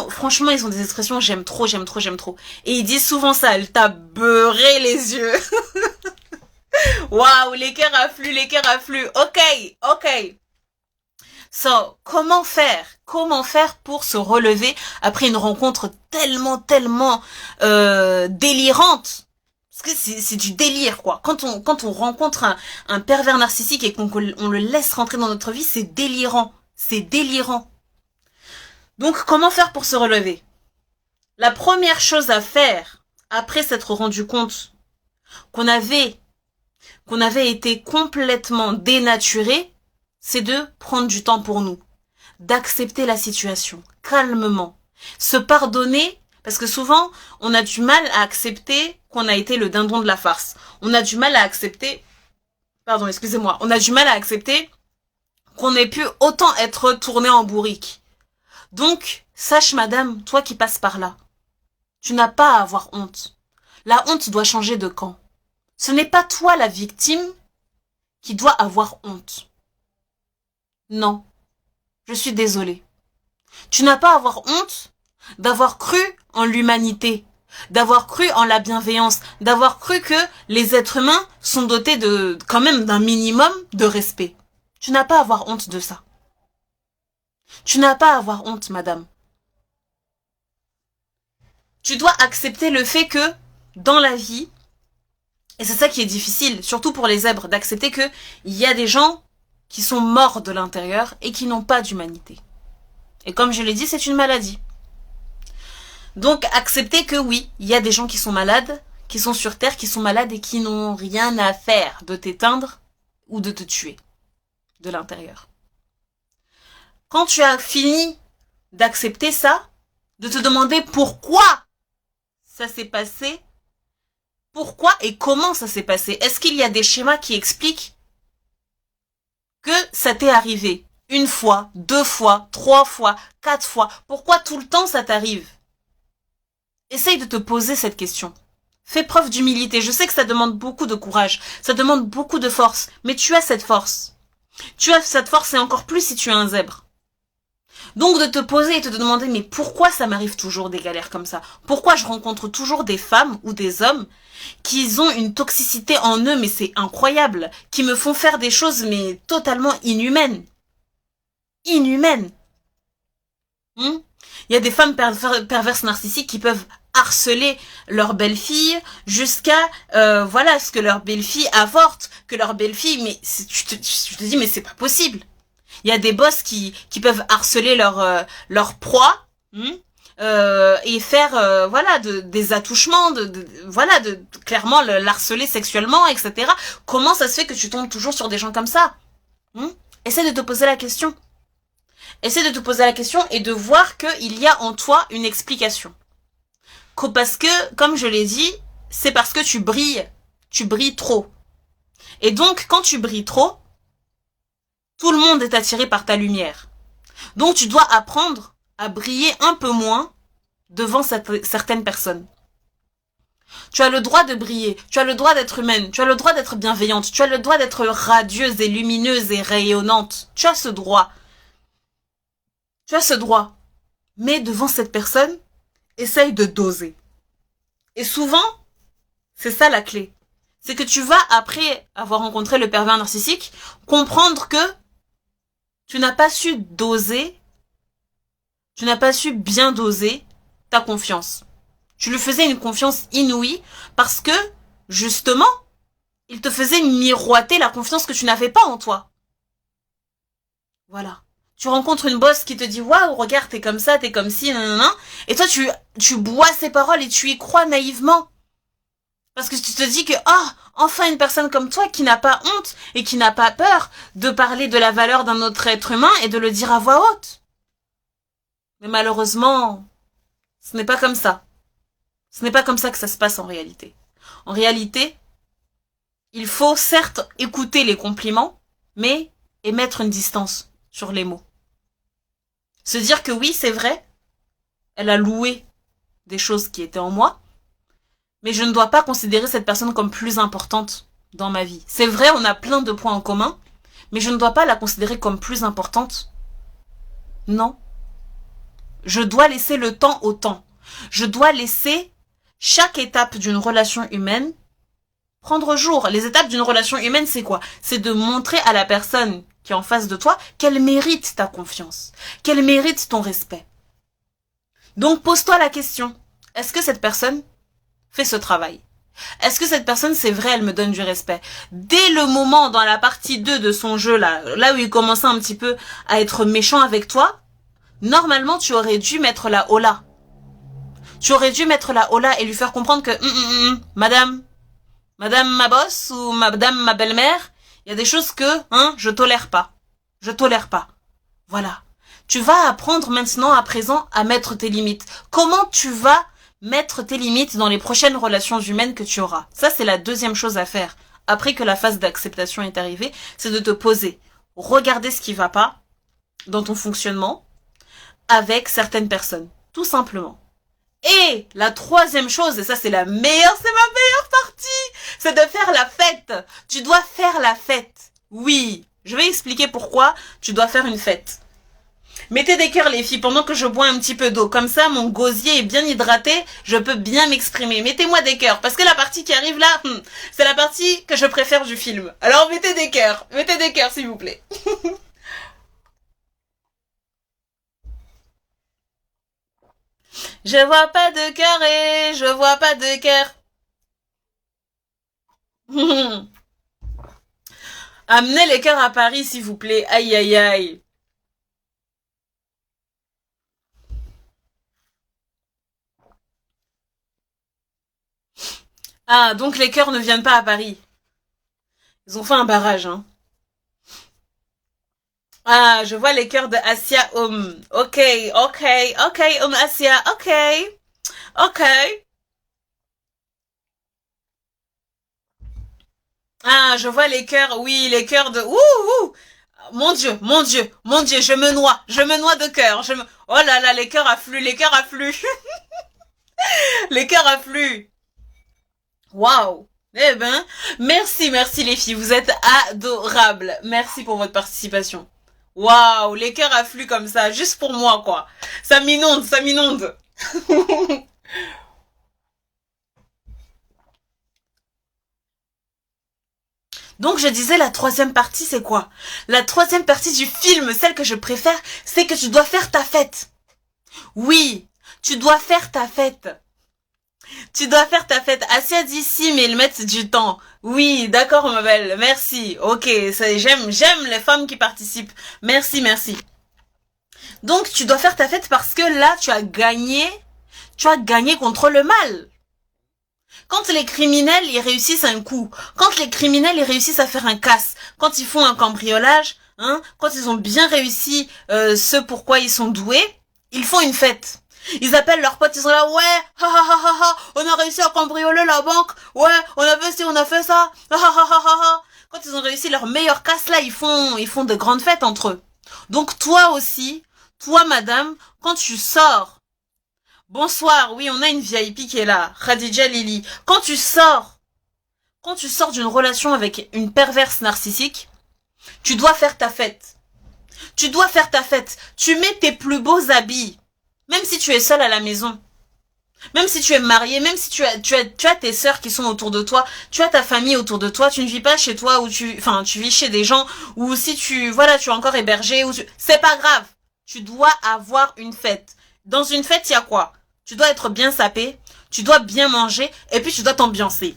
franchement, ils ont des expressions, j'aime trop, j'aime trop, j'aime trop. Et ils disent souvent ça, elle t'a beurré les yeux. Waouh, les cœurs affluent, les cœurs affluent. Ok, ok. So, comment faire? Comment faire pour se relever après une rencontre tellement délirante? Parce que c'est du délire, quoi. Quand on rencontre un pervers narcissique et on le laisse rentrer dans notre vie, c'est délirant. C'est délirant. Donc, comment faire pour se relever? La première chose à faire, après s'être rendu compte qu'on avait été complètement dénaturé, c'est de prendre du temps pour nous, d'accepter la situation, calmement, se pardonner, parce que souvent, on a du mal à accepter qu'on a été le dindon de la farce. On a du mal à accepter, pardon, excusez-moi, on a du mal à accepter qu'on ait pu autant être tourné en bourrique. Donc, sache madame, toi qui passes par là, tu n'as pas à avoir honte. La honte doit changer de camp. Ce n'est pas toi la victime qui doit avoir honte. Non, je suis désolée. Tu n'as pas à avoir honte d'avoir cru en l'humanité, d'avoir cru en la bienveillance, d'avoir cru que les êtres humains sont dotés quand même d'un minimum de respect. Tu n'as pas à avoir honte de ça. Tu n'as pas à avoir honte, madame. Tu dois accepter le fait que, dans la vie, et c'est ça qui est difficile, surtout pour les zèbres, d'accepter que il y a des gens qui sont morts de l'intérieur et qui n'ont pas d'humanité. Et comme je l'ai dit, c'est une maladie. Donc accepter que oui, il y a des gens qui sont malades, qui sont sur Terre, qui sont malades et qui n'ont rien à faire de t'éteindre ou de te tuer de l'intérieur. Quand tu as fini d'accepter ça, de te demander pourquoi ça s'est passé, pourquoi et comment ça s'est passé. Est-ce qu'il y a des schémas qui expliquent que ça t'est arrivé une fois, 2 fois, 3 fois, 4 fois? Pourquoi tout le temps ça t'arrive? Essaye de te poser cette question. Fais preuve d'humilité. Je sais que ça demande beaucoup de courage, ça demande beaucoup de force, mais tu as cette force. Tu as cette force et encore plus si tu es un zèbre. Donc de te poser et de te demander mais pourquoi ça m'arrive toujours des galères comme ça? Pourquoi je rencontre toujours des femmes ou des hommes qui ont une toxicité en eux mais c'est incroyable, qui me font faire des choses mais totalement inhumaines. Inhumaines. Il y a des femmes perverses narcissiques qui peuvent harceler leur belle-fille jusqu'à voilà ce que leur belle-fille avorte, que leur belle-fille mais je te dis mais c'est pas possible. Il y a des boss qui peuvent harceler leur proie et faire voilà des attouchements, voilà clairement l'harceler sexuellement, etc. Comment ça se fait que tu tombes toujours sur des gens comme ça? Essaie de te poser la question. Essaie de te poser la question et de voir qu'il y a en toi une explication. Parce que, comme je l'ai dit, c'est parce que tu brilles trop. Et donc, quand tu brilles trop, tout le monde est attiré par ta lumière. Donc tu dois apprendre à briller un peu moins devant certaines personnes. Tu as le droit de briller, tu as le droit d'être humaine, tu as le droit d'être bienveillante, tu as le droit d'être radieuse et lumineuse et rayonnante. Tu as ce droit. Tu as ce droit. Mais devant cette personne, essaye de doser. Et souvent, c'est ça la clé. C'est que tu vas, après avoir rencontré le pervers narcissique, comprendre que tu n'as pas su doser, tu n'as pas su bien doser ta confiance. Tu lui faisais une confiance inouïe parce que, justement, il te faisait miroiter la confiance que tu n'avais pas en toi. Voilà. Tu rencontres une bosse qui te dit « Waouh, regarde, t'es comme ça, t'es comme ci, nanana ». Et toi, tu bois ses paroles et tu y crois naïvement. Parce que tu te dis que « Ah, enfin une personne comme toi qui n'a pas honte et qui n'a pas peur de parler de la valeur d'un autre être humain et de le dire à voix haute. » Mais malheureusement, ce n'est pas comme ça. Ce n'est pas comme ça que ça se passe en réalité. En réalité, il faut certes écouter les compliments, mais émettre une distance sur les mots. Se dire que oui, c'est vrai, elle a loué des choses qui étaient en moi, mais je ne dois pas considérer cette personne comme plus importante dans ma vie. C'est vrai, on a plein de points en commun, mais je ne dois pas la considérer comme plus importante. Non. Je dois laisser le temps au temps. Je dois laisser chaque étape d'une relation humaine prendre jour. Les étapes d'une relation humaine, c'est quoi? C'est de montrer à la personne qui est en face de toi qu'elle mérite ta confiance, qu'elle mérite ton respect. Donc pose-toi la question, est-ce que cette personne fait ce travail? Est-ce que cette personne, c'est vrai, elle me donne du respect? Dès le moment, dans la partie 2 de son jeu, là où il commençait un petit peu à être méchant avec toi, normalement, tu aurais dû mettre la hola. Tu aurais dû mettre la hola et lui faire comprendre que, madame ma boss ou madame ma belle-mère, il y a des choses que, je tolère pas. Je tolère pas. Voilà. Tu vas apprendre maintenant, à présent, à mettre tes limites. Comment tu vas mettre tes limites dans les prochaines relations humaines que tu auras? Ça, c'est la deuxième chose à faire. Après que la phase d'acceptation est arrivée, c'est de te poser. Regarder ce qui va pas dans ton fonctionnement avec certaines personnes. Tout simplement. Et la troisième chose, et ça c'est ma meilleure partie, c'est de faire la fête. Tu dois faire la fête. Oui, je vais expliquer pourquoi tu dois faire une fête. Mettez des cœurs les filles pendant que je bois un petit peu d'eau. Comme ça, mon gosier est bien hydraté, je peux bien m'exprimer. Mettez-moi des cœurs, parce que la partie qui arrive là, c'est la partie que je préfère du film. Alors mettez des cœurs s'il vous plaît. Je vois pas de cœur et je vois pas de cœur. Amenez les cœurs à Paris, s'il vous plaît. Aïe, aïe, aïe. Ah, donc les cœurs ne viennent pas à Paris. Ils ont fait un barrage, hein. Ah, je vois les cœurs de Asia Ok, Asia, ok. Ah, je vois les cœurs, oui, les cœurs de... Ouh. Mon Dieu, je me noie de cœur. Oh là là, les cœurs affluent. Les cœurs affluent. Waouh. Eh ben, merci les filles, vous êtes adorables. Merci pour votre participation. Waouh, les cœurs affluent comme ça, juste pour moi, quoi. Ça m'inonde. Donc je disais, la troisième partie, c'est quoi? La troisième partie du film, celle que je préfère, c'est que tu dois faire ta fête. Oui, tu dois faire ta fête. Tu dois faire ta fête. Assia dit si, mais ils mettent du temps. Oui, d'accord, ma belle. Merci. Ok, j'aime les femmes qui participent. Merci. Donc, tu dois faire ta fête parce que là, tu as gagné contre le mal. Quand les criminels, ils réussissent un coup, quand les criminels, ils réussissent à faire un casse, quand ils font un cambriolage, quand ils ont bien réussi ce pourquoi ils sont doués, ils font une fête. Ils appellent leurs potes, ils sont là, ouais, on a réussi à cambrioler la banque, ouais, on a fait ci, on a fait ça, Quand ils ont réussi leur meilleur casse, là, ils font de grandes fêtes entre eux. Donc toi aussi, toi madame, quand tu sors, bonsoir, oui, on a une VIP qui est là, Khadija Lili, quand tu sors d'une relation avec une perverse narcissique, tu dois faire ta fête. Tu dois faire ta fête. Tu mets tes plus beaux habits. Même si tu es seule à la maison. Même si tu es mariée, même si tu as tes sœurs qui sont autour de toi, tu as ta famille autour de toi, tu ne vis pas chez toi ou tu vis chez des gens ou si tu es encore hébergé c'est pas grave. Tu dois avoir une fête. Dans une fête, il y a quoi? Tu dois être bien sapé, tu dois bien manger et puis tu dois t'ambiancer.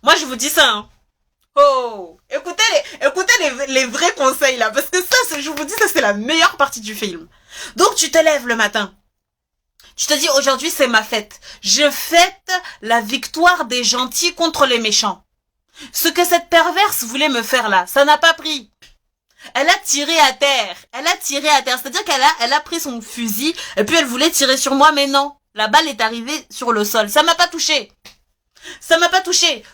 Moi, je vous dis ça, hein. Oh, écoutez les vrais conseils là, parce que ça, je vous dis, ça c'est la meilleure partie du film. Donc tu te lèves le matin. Tu te dis, aujourd'hui c'est ma fête. Je fête la victoire des gentils contre les méchants. Ce que cette perverse voulait me faire là, ça n'a pas pris. Elle a tiré à terre. C'est-à-dire elle a pris son fusil et puis elle voulait tirer sur moi, mais non. La balle est arrivée sur le sol. Ça m'a pas touché.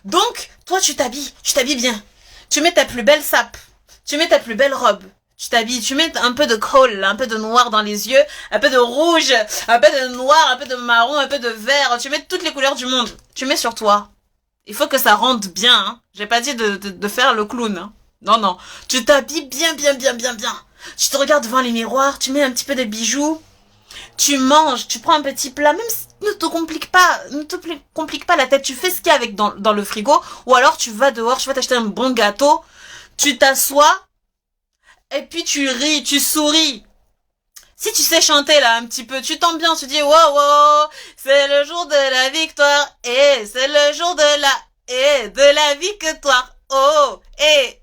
Donc, toi, tu t'habilles bien. Tu mets ta plus belle sape. Tu mets ta plus belle robe. Tu t'habilles, tu mets un peu de kohl, un peu de noir dans les yeux, un peu de rouge, un peu de noir, un peu de marron, un peu de vert. Tu mets toutes les couleurs du monde. Tu mets sur toi. Il faut que ça rentre bien. Hein. J'ai pas dit de faire le clown. Hein. Non, non. Tu t'habilles bien, bien, bien, bien, bien. Tu te regardes devant les miroirs, tu mets un petit peu de bijoux. Tu manges, tu prends un petit plat. Même si ne te complique pas la tête. Tu fais ce qu'il y a avec dans le frigo. Ou alors tu vas dehors, tu vas t'acheter un bon gâteau. Tu t'assois. Et puis tu ris, tu souris. Si tu sais chanter là un petit peu, tu t'ambiances, tu dis wow wow, c'est le jour de la victoire et c'est le jour de la victoire. Oh, oui,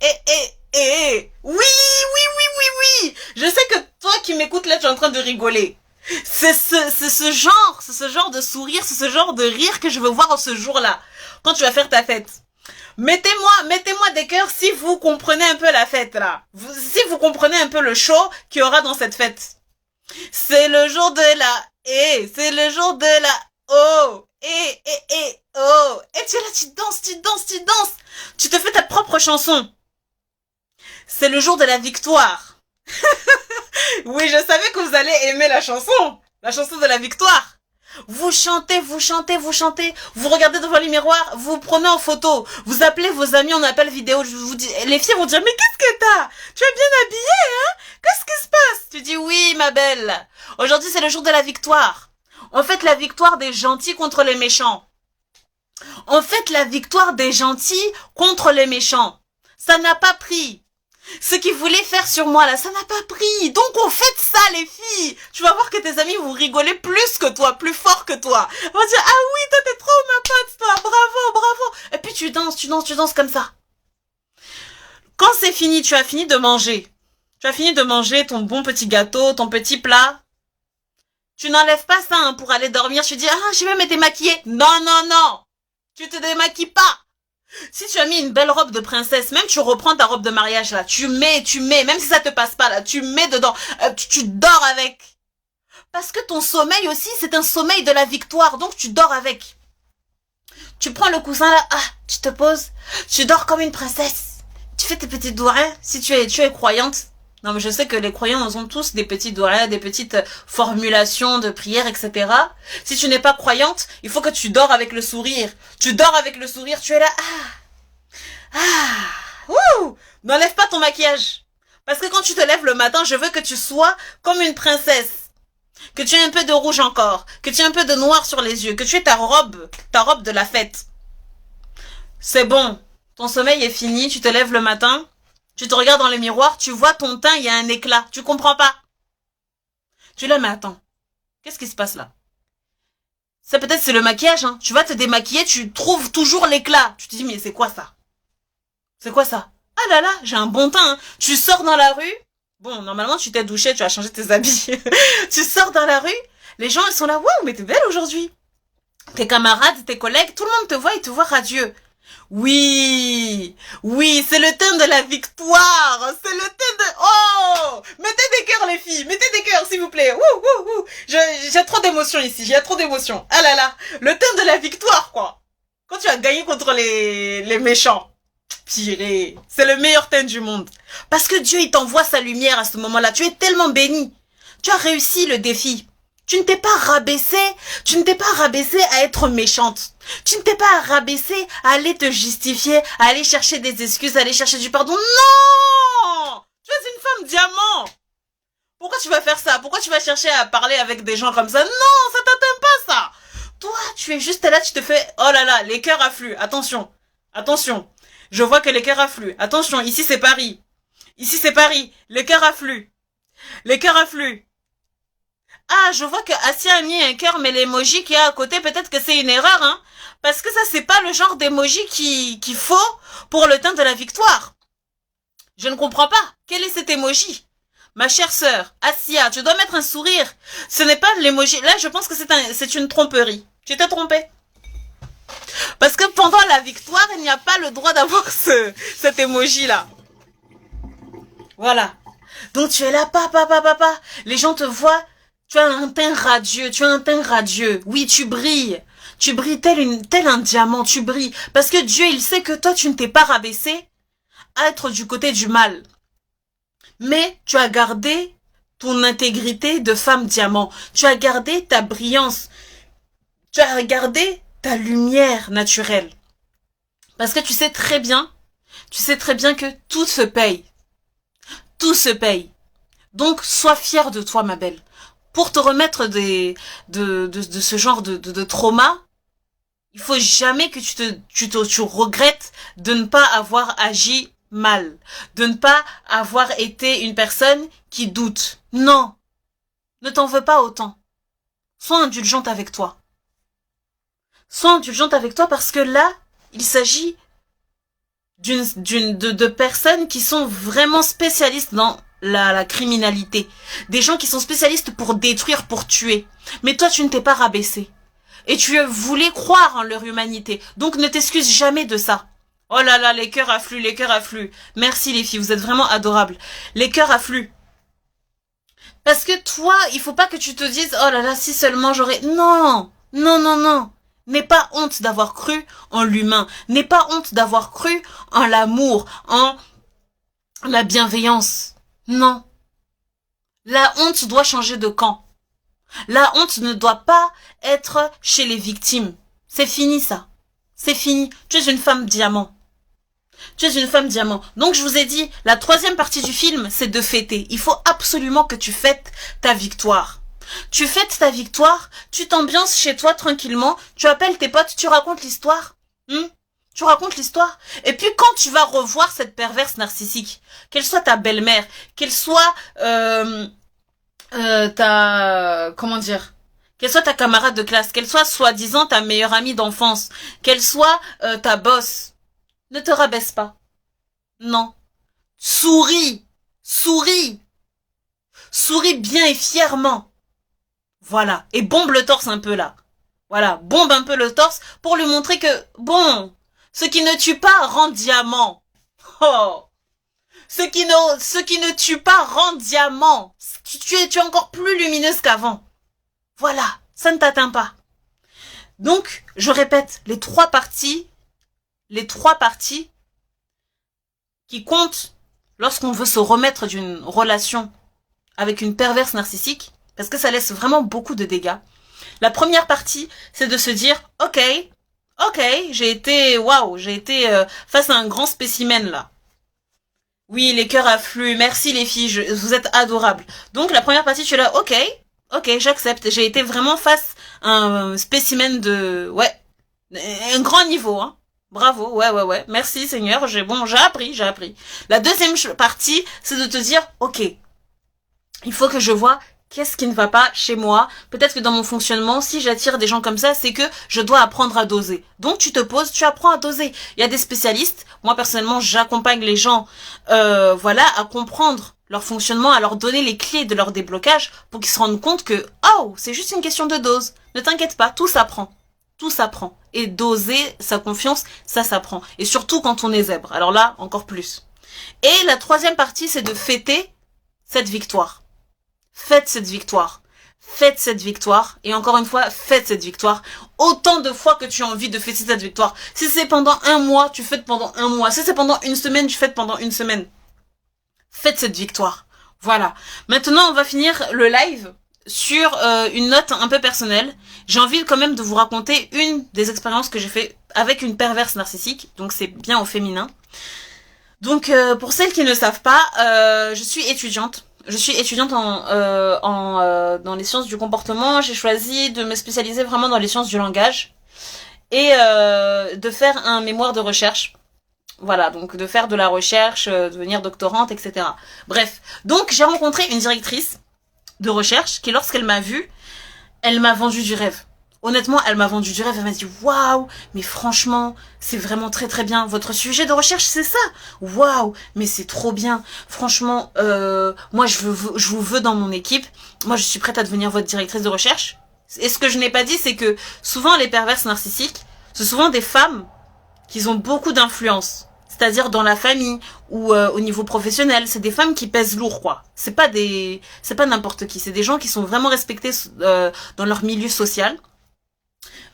oui, oui, oui, oui. Je sais que toi qui m'écoutes là, tu es en train de rigoler. C'est ce genre de sourire, c'est ce genre de rire que je veux voir en ce jour-là, quand tu vas faire ta fête. Mettez-moi des cœurs si vous comprenez un peu la fête là. Si vous comprenez un peu le show qu'il y aura dans cette fête. C'est le jour de la c'est le jour de la oh oh. Et tu es là, tu danses, tu danses, tu danses. Tu te fais ta propre chanson. C'est le jour de la victoire. Oui, je savais que vous allez aimer la chanson de la victoire. Vous chantez, vous chantez, vous chantez, vous regardez devant les miroirs, vous prenez en photo, vous appelez vos amis en appel vidéo, je vous dis, les filles vont dire, mais qu'est-ce que t'as? Tu es bien habillée, hein? Qu'est-ce qui se passe? Tu dis, oui, ma belle. Aujourd'hui, c'est le jour de la victoire. On fête la victoire des gentils contre les méchants. On fête la victoire des gentils contre les méchants. Ça n'a pas pris. Ce qu'ils voulaient faire sur moi, là, ça n'a pas pris. Donc, on fête ça, les filles. Tu vas voir que tes amis vont rigoler plus que toi, plus fort que toi. Ils vont dire, ah oui, toi, t'es trop ma pote, toi. Bravo, bravo. Et puis, tu danses comme ça. Quand c'est fini, tu as fini de manger. Tu as fini de manger ton bon petit gâteau, ton petit plat. Tu n'enlèves pas ça hein, pour aller dormir. Tu dis, ah, je vais me démaquiller. Non, non, non. Tu te démaquilles pas. Si tu as mis une belle robe de princesse, même tu reprends ta robe de mariage là, tu mets, même si ça te passe pas là, tu mets dedans, tu dors avec. Parce que ton sommeil aussi, c'est un sommeil de la victoire, donc tu dors avec. Tu prends le coussin là, tu te poses, tu dors comme une princesse. Tu fais tes petites doigts, si tu es croyante. Non mais je sais que les croyants ont tous des petits doigts, des petites formulations de prières, etc. Si tu n'es pas croyante, il faut que tu dors avec le sourire. Tu dors avec le sourire, tu es là, ouh, n'enlève pas ton maquillage. Parce que quand tu te lèves le matin, je veux que tu sois comme une princesse. Que tu aies un peu de rouge encore, que tu aies un peu de noir sur les yeux, que tu aies ta robe de la fête. C'est bon, ton sommeil est fini, tu te lèves le matin. Tu te regardes dans le miroir, tu vois ton teint, il y a un éclat. Tu comprends pas. Tu es là, mais attends. Qu'est-ce qui se passe là? Ça peut-être c'est le maquillage, hein. Tu vas te démaquiller, tu trouves toujours l'éclat. Tu te dis, mais c'est quoi ça? C'est quoi ça? Ah là là, j'ai un bon teint, hein. Tu sors dans la rue. Bon, normalement, tu t'es douché, tu as changé tes habits. Tu sors dans la rue. Les gens, ils sont là, waouh, mais t'es belle aujourd'hui. Tes camarades, tes collègues, tout le monde te voit, ils te voient radieux. Oui, oui, c'est le teint de la victoire, c'est le teint de... Oh, mettez des cœurs les filles, mettez des cœurs s'il vous plaît. J'ai trop d'émotions ici, j'ai trop d'émotions. Ah là là, le teint de la victoire quoi. Quand tu as gagné contre les méchants, purée, c'est le meilleur teint du monde. Parce que Dieu il t'envoie sa lumière à ce moment-là, tu es tellement béni. Tu as réussi le défi. Tu ne t'es pas rabaissée à être méchante. Tu ne t'es pas rabaissée à aller te justifier, à aller chercher des excuses, à aller chercher du pardon. Non! Tu es une femme diamant. Pourquoi tu vas faire ça? Pourquoi tu vas chercher à parler avec des gens comme ça? Non, ça t'atteint pas ça. Toi, tu es juste là, tu te fais, oh là là, les cœurs affluent. Attention, attention. Je vois que les cœurs affluent. Attention, ici c'est Paris. Ici c'est Paris. Les cœurs affluent. Les cœurs affluent. Ah, je vois que Assia a mis un cœur, mais l'emoji qui est à côté, peut-être que c'est une erreur, hein. Parce que ça, c'est pas le genre d'emoji qu'il faut pour le teint de la victoire. Je ne comprends pas. Quel est cet emoji? Ma chère sœur, Assia, tu dois mettre un sourire. Ce n'est pas l'emoji. Là, je pense que c'est une tromperie. Tu t'es trompé. Parce que pendant la victoire, il n'y a pas le droit d'avoir cet emoji-là. Voilà. Donc, tu es là, papa. Les gens te voient. Tu as un teint radieux, Oui, tu brilles. Tu brilles tel un diamant, tu brilles. Parce que Dieu, il sait que toi, tu ne t'es pas rabaissé à être du côté du mal. Mais tu as gardé ton intégrité de femme diamant. Tu as gardé ta brillance. Tu as gardé ta lumière naturelle. Parce que tu sais très bien que tout se paye. Tout se paye. Donc, sois fière de toi, ma belle. Pour te remettre de ce genre de trauma, il faut jamais que tu regrettes de ne pas avoir agi mal. De ne pas avoir été une personne qui doute. Non. Ne t'en veux pas autant. Sois indulgente avec toi. Sois indulgente avec toi parce que là, il s'agit de personnes qui sont vraiment spécialistes dans la criminalité. Des gens qui sont spécialistes pour détruire, pour tuer. Mais toi, tu ne t'es pas rabaissé. Et tu voulais croire en leur humanité. Donc ne t'excuse jamais de ça. Oh là là, les cœurs affluent, les cœurs affluent. Merci les filles, vous êtes vraiment adorables. Les cœurs affluent. Parce que toi, il faut pas que tu te dises, oh là là, si seulement j'aurais... Non, non, non, non. N'aie pas honte d'avoir cru en l'humain. N'aie pas honte d'avoir cru en l'amour, en la bienveillance. Non. La honte doit changer de camp. La honte ne doit pas être chez les victimes. C'est fini ça. C'est fini. Tu es une femme diamant. Tu es une femme diamant. Donc je vous ai dit, la troisième partie du film, c'est de fêter. Il faut absolument que tu fêtes ta victoire. Tu fêtes ta victoire, tu t'ambiances chez toi tranquillement, tu appelles tes potes, tu racontes l'histoire. Tu racontes l'histoire. Et puis quand tu vas revoir cette perverse narcissique, qu'elle soit ta belle-mère, qu'elle soit comment dire, qu'elle soit ta camarade de classe, qu'elle soit soi-disant ta meilleure amie d'enfance, qu'elle soit ta boss, ne te rabaisse pas. Non. Souris. Souris. Souris bien et fièrement. Voilà. Et bombe le torse un peu là. Voilà. Bombe un peu le torse pour lui montrer que, bon, ce qui ne tue pas rend diamant. Oh. Ce qui ne tue pas rend diamant. Tu es encore plus lumineuse qu'avant. Voilà. Ça ne t'atteint pas. Donc, je répète, les trois parties qui comptent lorsqu'on veut se remettre d'une relation avec une perverse narcissique, parce que ça laisse vraiment beaucoup de dégâts. La première partie, c'est de se dire, ok, j'ai été face à un grand spécimen là. Oui, les cœurs affluent, merci les filles, vous êtes adorables. Donc la première partie, tu es là, ok, j'accepte, j'ai été vraiment face à un spécimen de, ouais, un grand niveau, hein. Bravo, ouais, merci Seigneur, j'ai appris. La deuxième partie, c'est de te dire, ok, il faut que je vois qu'est-ce qui ne va pas chez moi. Peut-être que dans mon fonctionnement, si j'attire des gens comme ça, c'est que je dois apprendre à doser. Donc tu te poses, tu apprends à doser. Il y a des spécialistes. Moi personnellement, j'accompagne les gens, à comprendre leur fonctionnement, à leur donner les clés de leur déblocage pour qu'ils se rendent compte que, oh, c'est juste une question de dose. Ne t'inquiète pas, tout s'apprend. Tout s'apprend. Et doser sa confiance, ça s'apprend. Et surtout quand on est zèbre. Alors là, encore plus. Et la troisième partie, c'est de fêter cette victoire. Faites cette victoire. Faites cette victoire. Et encore une fois, faites cette victoire. Autant de fois que tu as envie de fêter cette victoire. Si c'est pendant un mois, tu fêtes pendant un mois. Si c'est pendant une semaine, tu fêtes pendant une semaine. Faites cette victoire. Voilà. Maintenant, on va finir le live sur une note un peu personnelle. J'ai envie quand même de vous raconter une des expériences que j'ai fait avec une perverse narcissique. Donc c'est bien au féminin. Donc pour celles qui ne savent pas, je suis étudiante. Je suis étudiante dans les sciences du comportement. J'ai choisi de me spécialiser vraiment dans les sciences du langage et de faire un mémoire de recherche. Voilà, donc de faire de la recherche, devenir doctorante, etc. Bref, donc j'ai rencontré une directrice de recherche qui, lorsqu'elle m'a vue, elle m'a vendu du rêve. Honnêtement, elle m'a vendu du rêve. Elle m'a dit, waouh, mais franchement, c'est vraiment très très bien. Votre sujet de recherche, c'est ça. Waouh, mais c'est trop bien. Franchement, moi, je vous veux dans mon équipe. Moi, je suis prête à devenir votre directrice de recherche. Et ce que je n'ai pas dit, c'est que souvent, les perverses narcissiques, c'est souvent des femmes qui ont beaucoup d'influence. C'est-à-dire dans la famille ou au niveau professionnel, c'est des femmes qui pèsent lourd, quoi. C'est pas n'importe qui. C'est des gens qui sont vraiment respectés dans leur milieu social.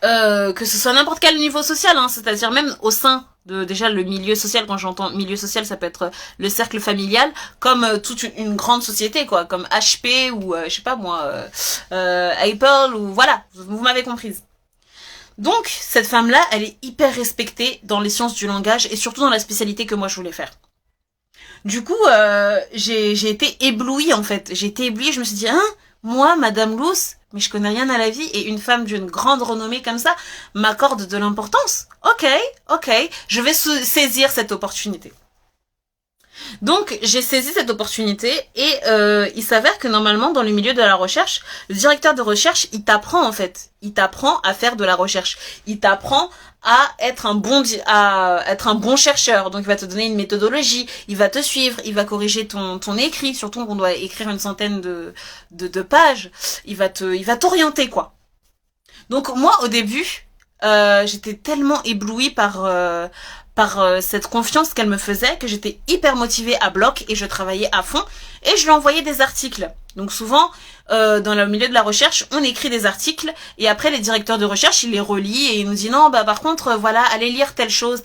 Que ce soit n'importe quel niveau social, hein, c'est-à-dire même au sein de déjà le milieu social. Quand j'entends milieu social, ça peut être le cercle familial, comme toute une grande société, quoi, comme HP ou je sais pas moi, Apple ou voilà, vous m'avez comprise. Donc cette femme-là, elle est hyper respectée dans les sciences du langage et surtout dans la spécialité que moi je voulais faire. Du coup, j'ai été éblouie en fait. J'ai été éblouie. Je me suis dit, hein, moi, Madame Luce, mais je connais rien à la vie et une femme d'une grande renommée comme ça m'accorde de l'importance. Ok, ok, je vais saisir cette opportunité. Donc j'ai saisi cette opportunité et il s'avère que normalement dans le milieu de la recherche, le directeur de recherche, il t'apprend en fait, il t'apprend à faire de la recherche, il t'apprend à être un bon chercheur. Donc il va te donner une méthodologie, il va te suivre, il va corriger ton écrit, surtout qu'on doit écrire une centaine de pages, il va t'orienter quoi. Donc moi au début, j'étais tellement éblouie par cette confiance qu'elle me faisait que j'étais hyper motivée à bloc et je travaillais à fond et je lui envoyais des articles. Donc souvent, dans le milieu de la recherche, on écrit des articles et après les directeurs de recherche, ils les relient et ils nous disent non, bah par contre, voilà, allez lire telle chose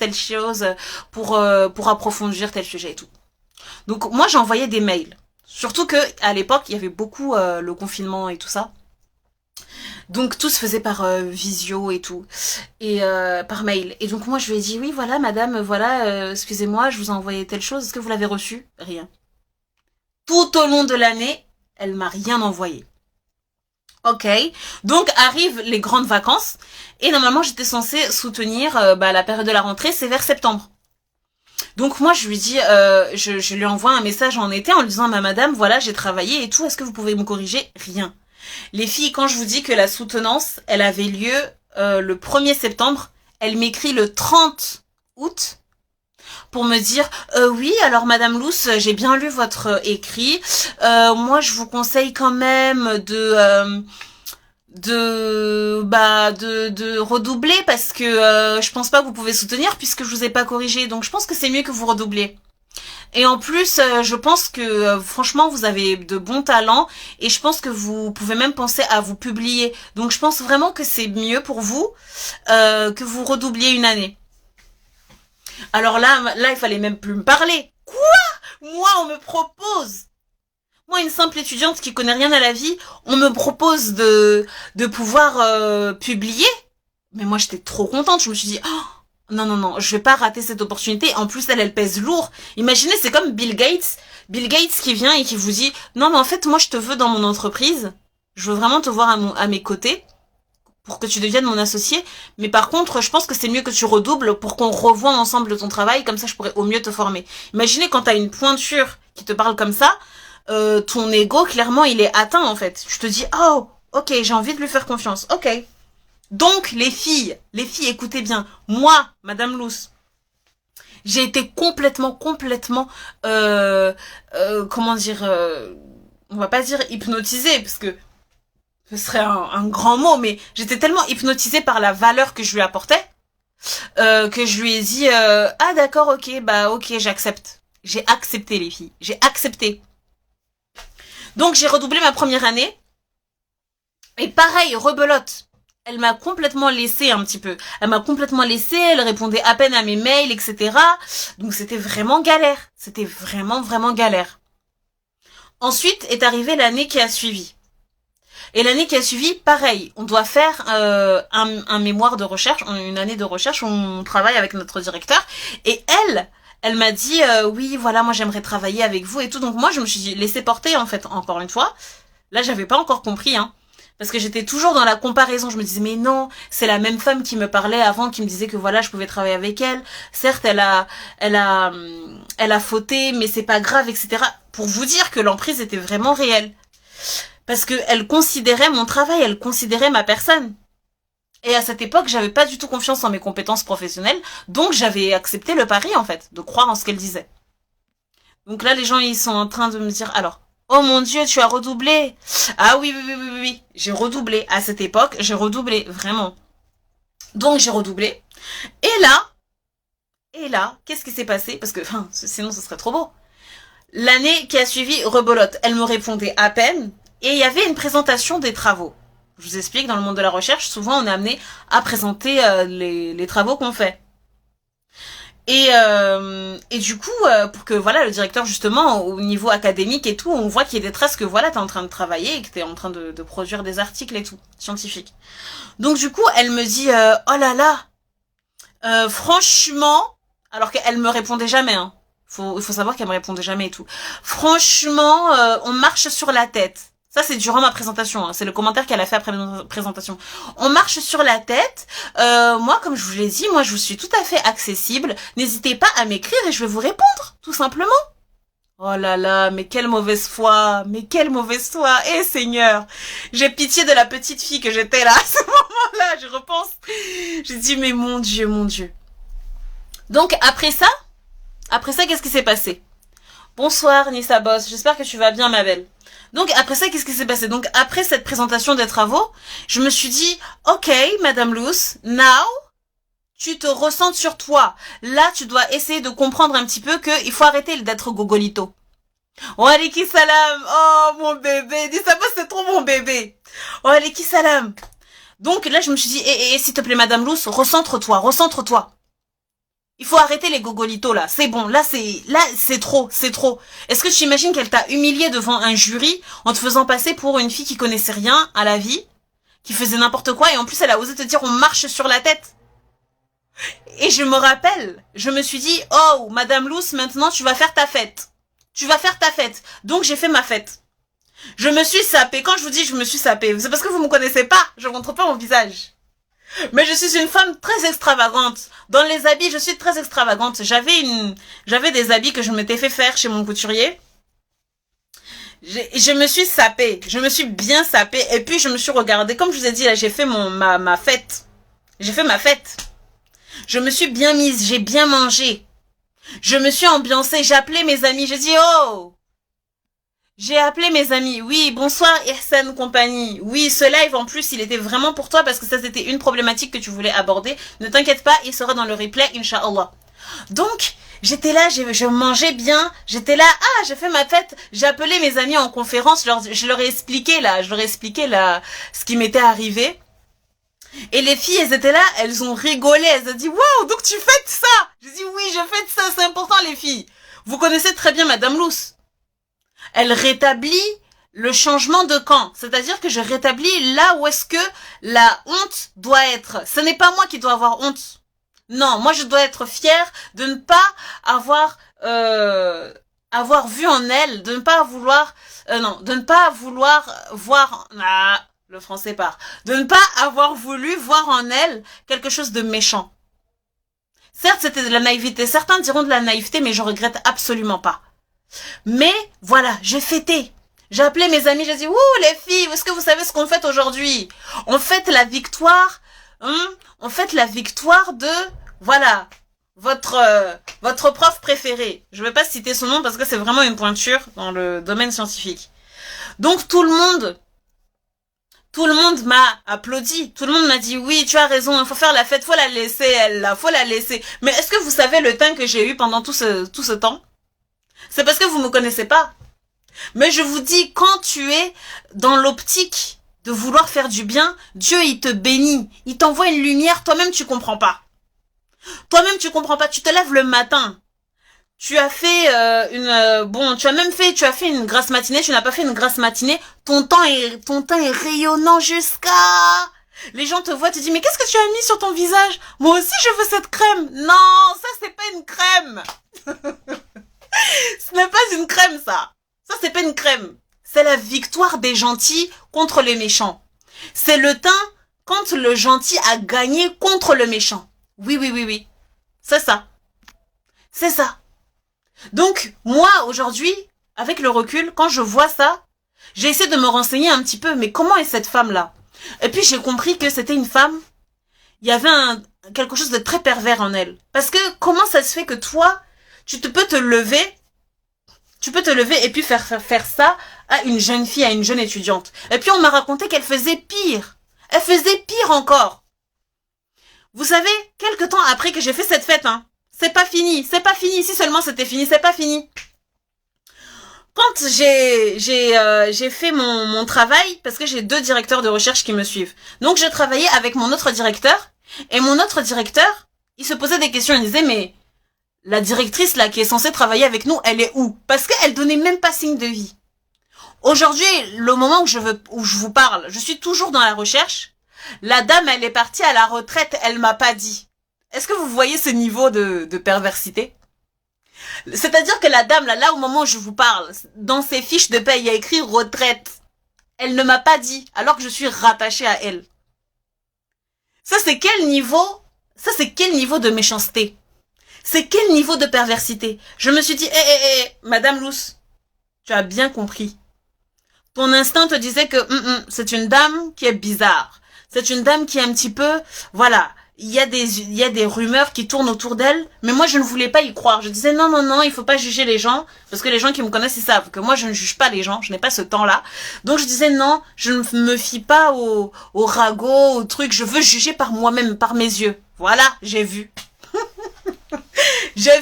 pour approfondir tel sujet et tout. Donc moi, j'envoyais des mails. Surtout que à l'époque, il y avait beaucoup le confinement et tout ça. Donc tout se faisait par visio et tout, et par mail. Et donc moi je lui ai dit oui voilà madame, voilà, excusez-moi, je vous ai envoyé telle chose, est-ce que vous l'avez reçu? Rien. Tout au long de l'année, elle m'a rien envoyé. Ok, donc arrivent les grandes vacances, et normalement j'étais censée soutenir la période de la rentrée, c'est vers septembre. Donc moi je lui dis, je lui envoie un message en été en lui disant madame, voilà j'ai travaillé et tout, est-ce que vous pouvez me corriger? Rien. Les filles, quand je vous dis que la soutenance, elle avait lieu le 1er septembre, elle m'écrit le 30 août pour me dire oui, alors Madame Luce, j'ai bien lu votre écrit. Moi, je vous conseille quand même de redoubler parce que je pense pas que vous pouvez soutenir puisque je vous ai pas corrigé. Donc, je pense que c'est mieux que vous redoubliez. Et en plus, je pense que franchement, vous avez de bons talents et je pense que vous pouvez même penser à vous publier. Donc je pense vraiment que c'est mieux pour vous que vous redoubliez une année. Alors là, il fallait même plus me parler. Quoi? Moi, on me propose. Moi, une simple étudiante qui connaît rien à la vie, on me propose de pouvoir publier. Mais moi, j'étais trop contente. Je me suis dit, oh, non, non, non, je vais pas rater cette opportunité. En plus, elle pèse lourd. Imaginez, c'est comme Bill Gates. Bill Gates qui vient et qui vous dit, non, mais en fait, moi, je te veux dans mon entreprise. Je veux vraiment te voir à mes côtés pour que tu deviennes mon associé. Mais par contre, je pense que c'est mieux que tu redoubles pour qu'on revoie ensemble ton travail. Comme ça, je pourrais au mieux te former. Imaginez quand t'as une pointure qui te parle comme ça, ton ego, clairement, il est atteint, en fait. Je te dis, oh, ok, j'ai envie de lui faire confiance. Ok. Donc, les filles, écoutez bien. Moi, Madame Luce, j'ai été complètement, comment dire, on va pas dire hypnotisée, parce que ce serait un grand mot, mais j'étais tellement hypnotisée par la valeur que je lui apportais, que je lui ai dit, ah d'accord, ok, bah ok, j'accepte. J'ai accepté les filles, j'ai accepté. Donc j'ai redoublé ma première année, et pareil, rebelote. Elle m'a complètement laissé un petit peu. Elle m'a complètement laissé, elle répondait à peine à mes mails, etc. Donc c'était vraiment galère. C'était vraiment, vraiment galère. Ensuite est arrivée l'année qui a suivi. Et l'année qui a suivi, pareil, on doit faire un mémoire de recherche, une année de recherche, on travaille avec notre directeur. Et elle m'a dit, oui, voilà, moi j'aimerais travailler avec vous et tout. Donc moi je me suis laissée porter en fait, encore une fois. Là j'avais pas encore compris, hein. Parce que j'étais toujours dans la comparaison. Je me disais, mais non, c'est la même femme qui me parlait avant, qui me disait que voilà, je pouvais travailler avec elle. Certes, elle a fauté, mais c'est pas grave, etc. Pour vous dire que l'emprise était vraiment réelle. Parce que elle considérait mon travail, elle considérait ma personne. Et à cette époque, j'avais pas du tout confiance en mes compétences professionnelles. Donc, j'avais accepté le pari, en fait, de croire en ce qu'elle disait. Donc là, les gens, ils sont en train de me dire, alors, oh mon Dieu, tu as redoublé. Ah oui, oui, oui, oui, oui. J'ai redoublé. À cette époque, j'ai redoublé, vraiment. Donc j'ai redoublé. Et là, qu'est-ce qui s'est passé? Parce que, enfin, sinon ce serait trop beau. L'année qui a suivi, rebelote. Elle me répondait à peine. Et il y avait une présentation des travaux. Je vous explique, dans le monde de la recherche, souvent on est amené à présenter les travaux qu'on fait. Et du coup, pour que voilà le directeur justement au niveau académique et tout, on voit qu'il y a des traces que voilà t'es en train de travailler et que t'es en train de produire des articles et tout scientifiques. Donc du coup, elle me dit oh là là, franchement, alors qu'elle me répondait jamais. Hein. Il faut savoir qu'elle me répondait jamais et tout. Franchement, on marche sur la tête. Ça, c'est durant ma présentation. Hein. C'est le commentaire qu'elle a fait après ma présentation. On marche sur la tête. Moi, comme je vous l'ai dit, moi, je vous suis tout à fait accessible. N'hésitez pas à m'écrire et je vais vous répondre, tout simplement. Oh là là, mais quelle mauvaise foi. Mais quelle mauvaise foi. Eh Seigneur, j'ai pitié de la petite fille que j'étais là à ce moment-là. Je repense. J'ai dit, mais mon Dieu, mon Dieu. Donc, après ça, qu'est-ce qui s'est passé? Bonsoir, Nissa Boss. J'espère que tu vas bien, ma belle. Donc après ça, qu'est-ce qui s'est passé? Donc après cette présentation des travaux, je me suis dit, ok, Madame Luce, now, tu te ressentes sur toi. Là, tu dois essayer de comprendre un petit peu qu'il faut arrêter d'être gogolito. Wa alayki salam. Oh, mon bébé. Dis ça pas, c'est trop mon bébé. Wa alayki salam. Donc là, je me suis dit, s'il te plaît, Madame Luce, recentre-toi, recentre-toi. Il faut arrêter les gogolitos là. C'est bon, là c'est trop, c'est trop. Est-ce que tu imagines qu'elle t'a humilié devant un jury en te faisant passer pour une fille qui connaissait rien à la vie, qui faisait n'importe quoi et en plus elle a osé te dire on marche sur la tête. Et je me rappelle, je me suis dit oh Madame Luce, maintenant tu vas faire ta fête. Tu vas faire ta fête. Donc j'ai fait ma fête. Je me suis sapée. Quand je vous dis je me suis sapée, c'est parce que vous me connaissez pas. Je montre pas mon visage. Mais je suis une femme très extravagante. Dans les habits, je suis très extravagante. J'avais des habits que je m'étais fait faire chez mon couturier. Je me suis sapée. Je me suis bien sapée. Et puis, je me suis regardée. Comme je vous ai dit, là, j'ai fait ma fête. J'ai fait ma fête. Je me suis bien mise. J'ai bien mangé. Je me suis ambiancée. J'ai appelé mes amis. J'ai dit, oh! J'ai appelé mes amis. Oui, bonsoir Ihsan compagnie. Oui, ce live en plus, il était vraiment pour toi parce que ça c'était une problématique que tu voulais aborder. Ne t'inquiète pas, il sera dans le replay, Inch'Allah. Donc, j'étais là, je mangeais bien. J'étais là, j'ai fait ma fête. J'ai appelé mes amis en conférence. Je leur ai expliqué ce qui m'était arrivé. Et les filles, elles étaient là, elles ont rigolé. Elles ont dit, waouh, donc tu fêtes ça. J'ai dit, oui, je fête ça, c'est important les filles. Vous connaissez très bien Madame Luce. Elle rétablit le changement de camp. C'est-à-dire que je rétablis là où est-ce que la honte doit être. Ce n'est pas moi qui dois avoir honte. Non, moi je dois être fière de ne pas avoir vu en elle, de ne pas vouloir de ne pas vouloir voir le français part. De ne pas avoir voulu voir en elle quelque chose de méchant. Certes, c'était de la naïveté. Certains diront de la naïveté, mais je regrette absolument pas. Mais voilà, j'ai fêté. J'ai appelé mes amis, j'ai dit, ouh les filles, est-ce que vous savez ce qu'on fête aujourd'hui? On fête la victoire, on fête la victoire de, voilà, votre prof préféré. Je vais pas citer son nom parce que c'est vraiment une pointure dans le domaine scientifique. Donc tout le monde m'a applaudi, tout le monde m'a dit oui, tu as raison, il faut faire la fête, faut la laisser, elle là, faut la laisser. Mais est-ce que vous savez le teint que j'ai eu pendant tout ce temps? C'est parce que vous me connaissez pas. Mais je vous dis, quand tu es dans l'optique de vouloir faire du bien, Dieu, il te bénit. Il t'envoie une lumière, toi-même, tu comprends pas. Toi-même, tu comprends pas. Tu te lèves le matin. Tu as fait tu as fait une grasse matinée, tu n'as pas fait une grasse matinée. Ton teint est rayonnant jusqu'à... Les gens te voient, te disent, mais qu'est-ce que tu as mis sur ton visage? Moi aussi, je veux cette crème. Non, ça, c'est pas une crème. Ce n'est pas une crème, ça. Ça, c'est pas une crème. C'est la victoire des gentils contre les méchants. C'est le teint quand le gentil a gagné contre le méchant. Oui. C'est ça. C'est ça. Donc, moi, aujourd'hui, avec le recul, quand je vois ça, j'ai essayé de me renseigner un petit peu, mais comment est cette femme-là? Et puis, j'ai compris que c'était une femme, il y avait quelque chose de très pervers en elle. Parce que, comment ça se fait que toi, peux te lever et puis faire ça à une jeune fille, à une jeune étudiante. Et puis on m'a raconté qu'elle faisait pire. Elle faisait pire encore. Vous savez, quelque temps après que j'ai fait cette fête, c'est pas fini. Si seulement c'était fini, c'est pas fini. Quand j'ai fait mon travail, parce que j'ai 2 directeurs de recherche qui me suivent. Donc je travaillais avec mon autre directeur, et mon autre directeur, il se posait des questions, il disait mais la directrice là qui est censée travailler avec nous, elle est où? Parce qu'elle donnait même pas signe de vie. Aujourd'hui, le moment où je vous parle, je suis toujours dans la recherche. La dame, elle est partie à la retraite, elle m'a pas dit. Est-ce que vous voyez ce niveau de perversité? C'est-à-dire que la dame, là, au moment où je vous parle, dans ses fiches de paie, il y a écrit retraite. Elle ne m'a pas dit, alors que je suis rattachée à elle. Ça, c'est quel niveau? Ça, c'est quel niveau de méchanceté? C'est quel niveau de perversité? Je me suis dit, Madame Luce, tu as bien compris. Ton instinct te disait que c'est une dame qui est bizarre. C'est une dame qui est un petit peu, voilà, il y a des rumeurs qui tournent autour d'elle, mais moi je ne voulais pas y croire. Je disais non, il faut pas juger les gens, parce que les gens qui me connaissent ils savent que moi je ne juge pas les gens, je n'ai pas ce temps-là. Donc je disais non, je ne me fie pas au ragot, au truc, je veux juger par moi-même, par mes yeux. Voilà, j'ai vu. J'ai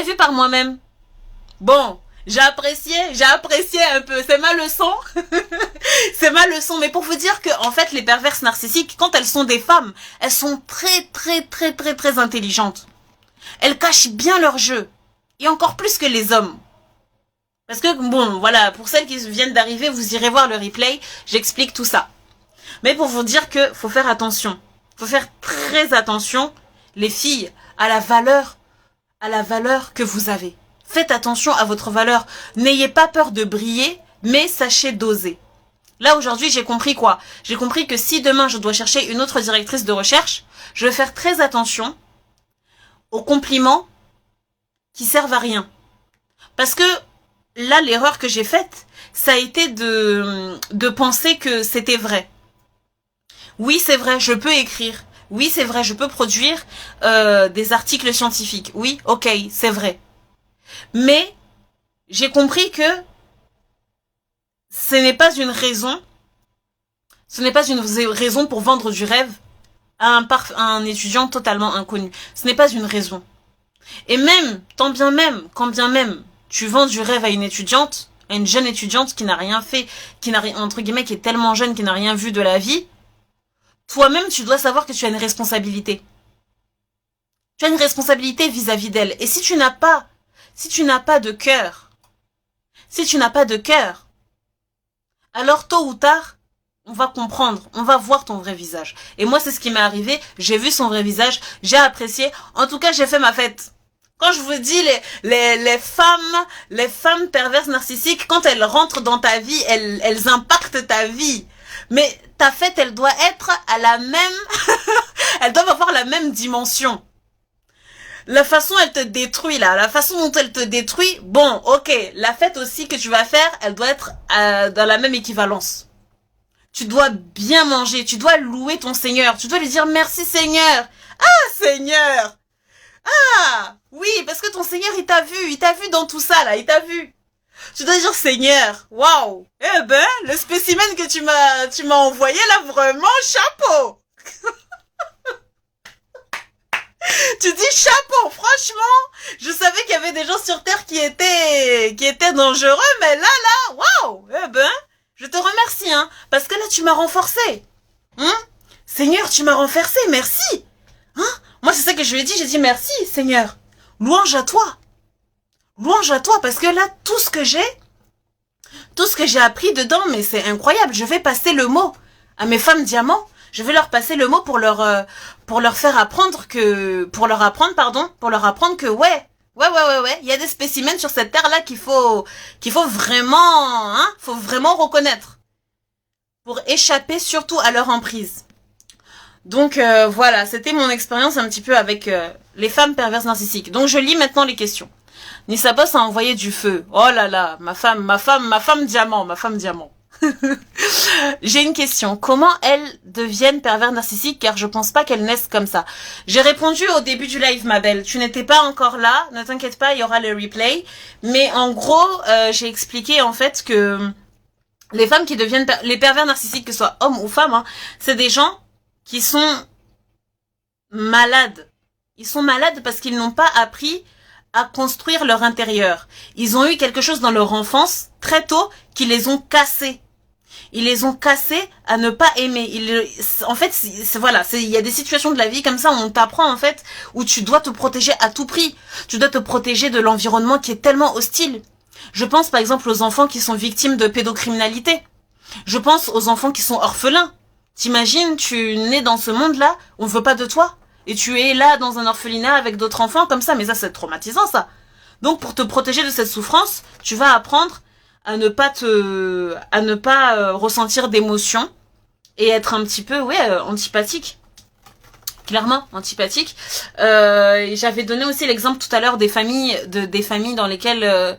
vu par moi-même. Bon, j'ai apprécié un peu, c'est ma leçon. C'est ma leçon, mais pour vous dire que en fait les perverses narcissiques, quand elles sont des femmes, elles sont très intelligentes. Elles cachent bien leur jeu, et encore plus que les hommes. Parce que bon, voilà, pour celles qui viennent d'arriver, vous irez voir le replay, j'explique tout ça. Mais pour vous dire que faut faire attention, faut faire très attention, les filles, à la valeur que vous avez. Faites attention à votre valeur. N'ayez pas peur de briller, mais sachez doser. Là, aujourd'hui, j'ai compris quoi? J'ai compris que si demain, je dois chercher une autre directrice de recherche, je vais faire très attention aux compliments qui servent à rien. Parce que là, l'erreur que j'ai faite, ça a été de penser que c'était vrai. Oui, c'est vrai, je peux écrire. Oui, c'est vrai, je peux produire des articles scientifiques. Oui, ok, c'est vrai. Mais j'ai compris que ce n'est pas une raison pour vendre du rêve à un étudiant totalement inconnu. Ce n'est pas une raison. Et même, quand bien même, tu vends du rêve à une étudiante, à une jeune étudiante qui n'a rien fait, qui n'a rien, entre guillemets, qui est tellement jeune, qui n'a rien vu de la vie, toi-même, tu dois savoir que tu as une responsabilité. Tu as une responsabilité vis-à-vis d'elle. Et si tu n'as pas de cœur, alors tôt ou tard, on va comprendre, on va voir ton vrai visage. Et moi, c'est ce qui m'est arrivé, j'ai vu son vrai visage, j'ai apprécié, en tout cas, j'ai fait ma fête. Quand je vous dis les femmes perverses narcissiques, quand elles rentrent dans ta vie, elles impactent ta vie. Mais ta fête, elle doit être à la même, elles doivent avoir la même dimension. La façon elle te détruit là, la façon dont elle te détruit, bon, ok, la fête aussi que tu vas faire, elle doit être dans la même équivalence. Tu dois bien manger, tu dois louer ton Seigneur, tu dois lui dire merci Seigneur. Ah Seigneur. Ah oui, parce que ton Seigneur il t'a vu dans tout ça là, il t'a vu. Tu dois dire Seigneur, waouh. Eh ben, le spécimen que tu m'as envoyé là, vraiment chapeau. Tu dis chapeau, franchement, je savais qu'il y avait des gens sur Terre qui étaient dangereux, mais là, waouh, eh ben, je te remercie, hein, parce que là, tu m'as renforcé, hein, Seigneur, tu m'as renforcé, merci, hein, moi, c'est ça que je lui ai dit, j'ai dit merci, Seigneur, louange à toi, parce que là, tout ce que j'ai appris dedans, mais c'est incroyable, je vais passer le mot à mes femmes diamants. Je vais leur passer le mot pour leur apprendre que ouais, il y a des spécimens sur cette terre là qu'il faut vraiment reconnaître pour échapper surtout à leur emprise. Donc voilà, c'était mon expérience un petit peu avec les femmes perverses narcissiques. Donc je lis maintenant les questions. Nissa Boss a envoyé du feu. Oh là là, ma femme diamant. J'ai une question. Comment elles deviennent pervers narcissiques, car je pense pas qu'elles naissent comme ça. J'ai répondu au début du live, ma belle. Tu n'étais pas encore là. Ne t'inquiète pas, il y aura le replay. Mais en gros, j'ai expliqué en fait que les femmes qui deviennent les pervers narcissiques, que ce soit hommes ou femmes, hein, c'est des gens qui sont malades. Ils sont malades parce qu'ils n'ont pas appris à construire leur intérieur. Ils ont eu quelque chose dans leur enfance, très tôt, qui les ont cassés. Ils les ont cassés à ne pas aimer. En fait, voilà, il y a des situations de la vie comme ça où on t'apprend en fait, où tu dois te protéger à tout prix. Tu dois te protéger de l'environnement qui est tellement hostile. Je pense par exemple aux enfants qui sont victimes de pédocriminalité. Je pense aux enfants qui sont orphelins. T'imagines, tu nais dans ce monde-là, on veut pas de toi, et tu es là dans un orphelinat avec d'autres enfants comme ça, mais ça c'est traumatisant ça. Donc pour te protéger de cette souffrance, tu vas apprendre à ne pas ressentir d'émotions et être un petit peu antipathique. Clairement antipathique. J'avais donné aussi l'exemple tout à l'heure des familles dans lesquelles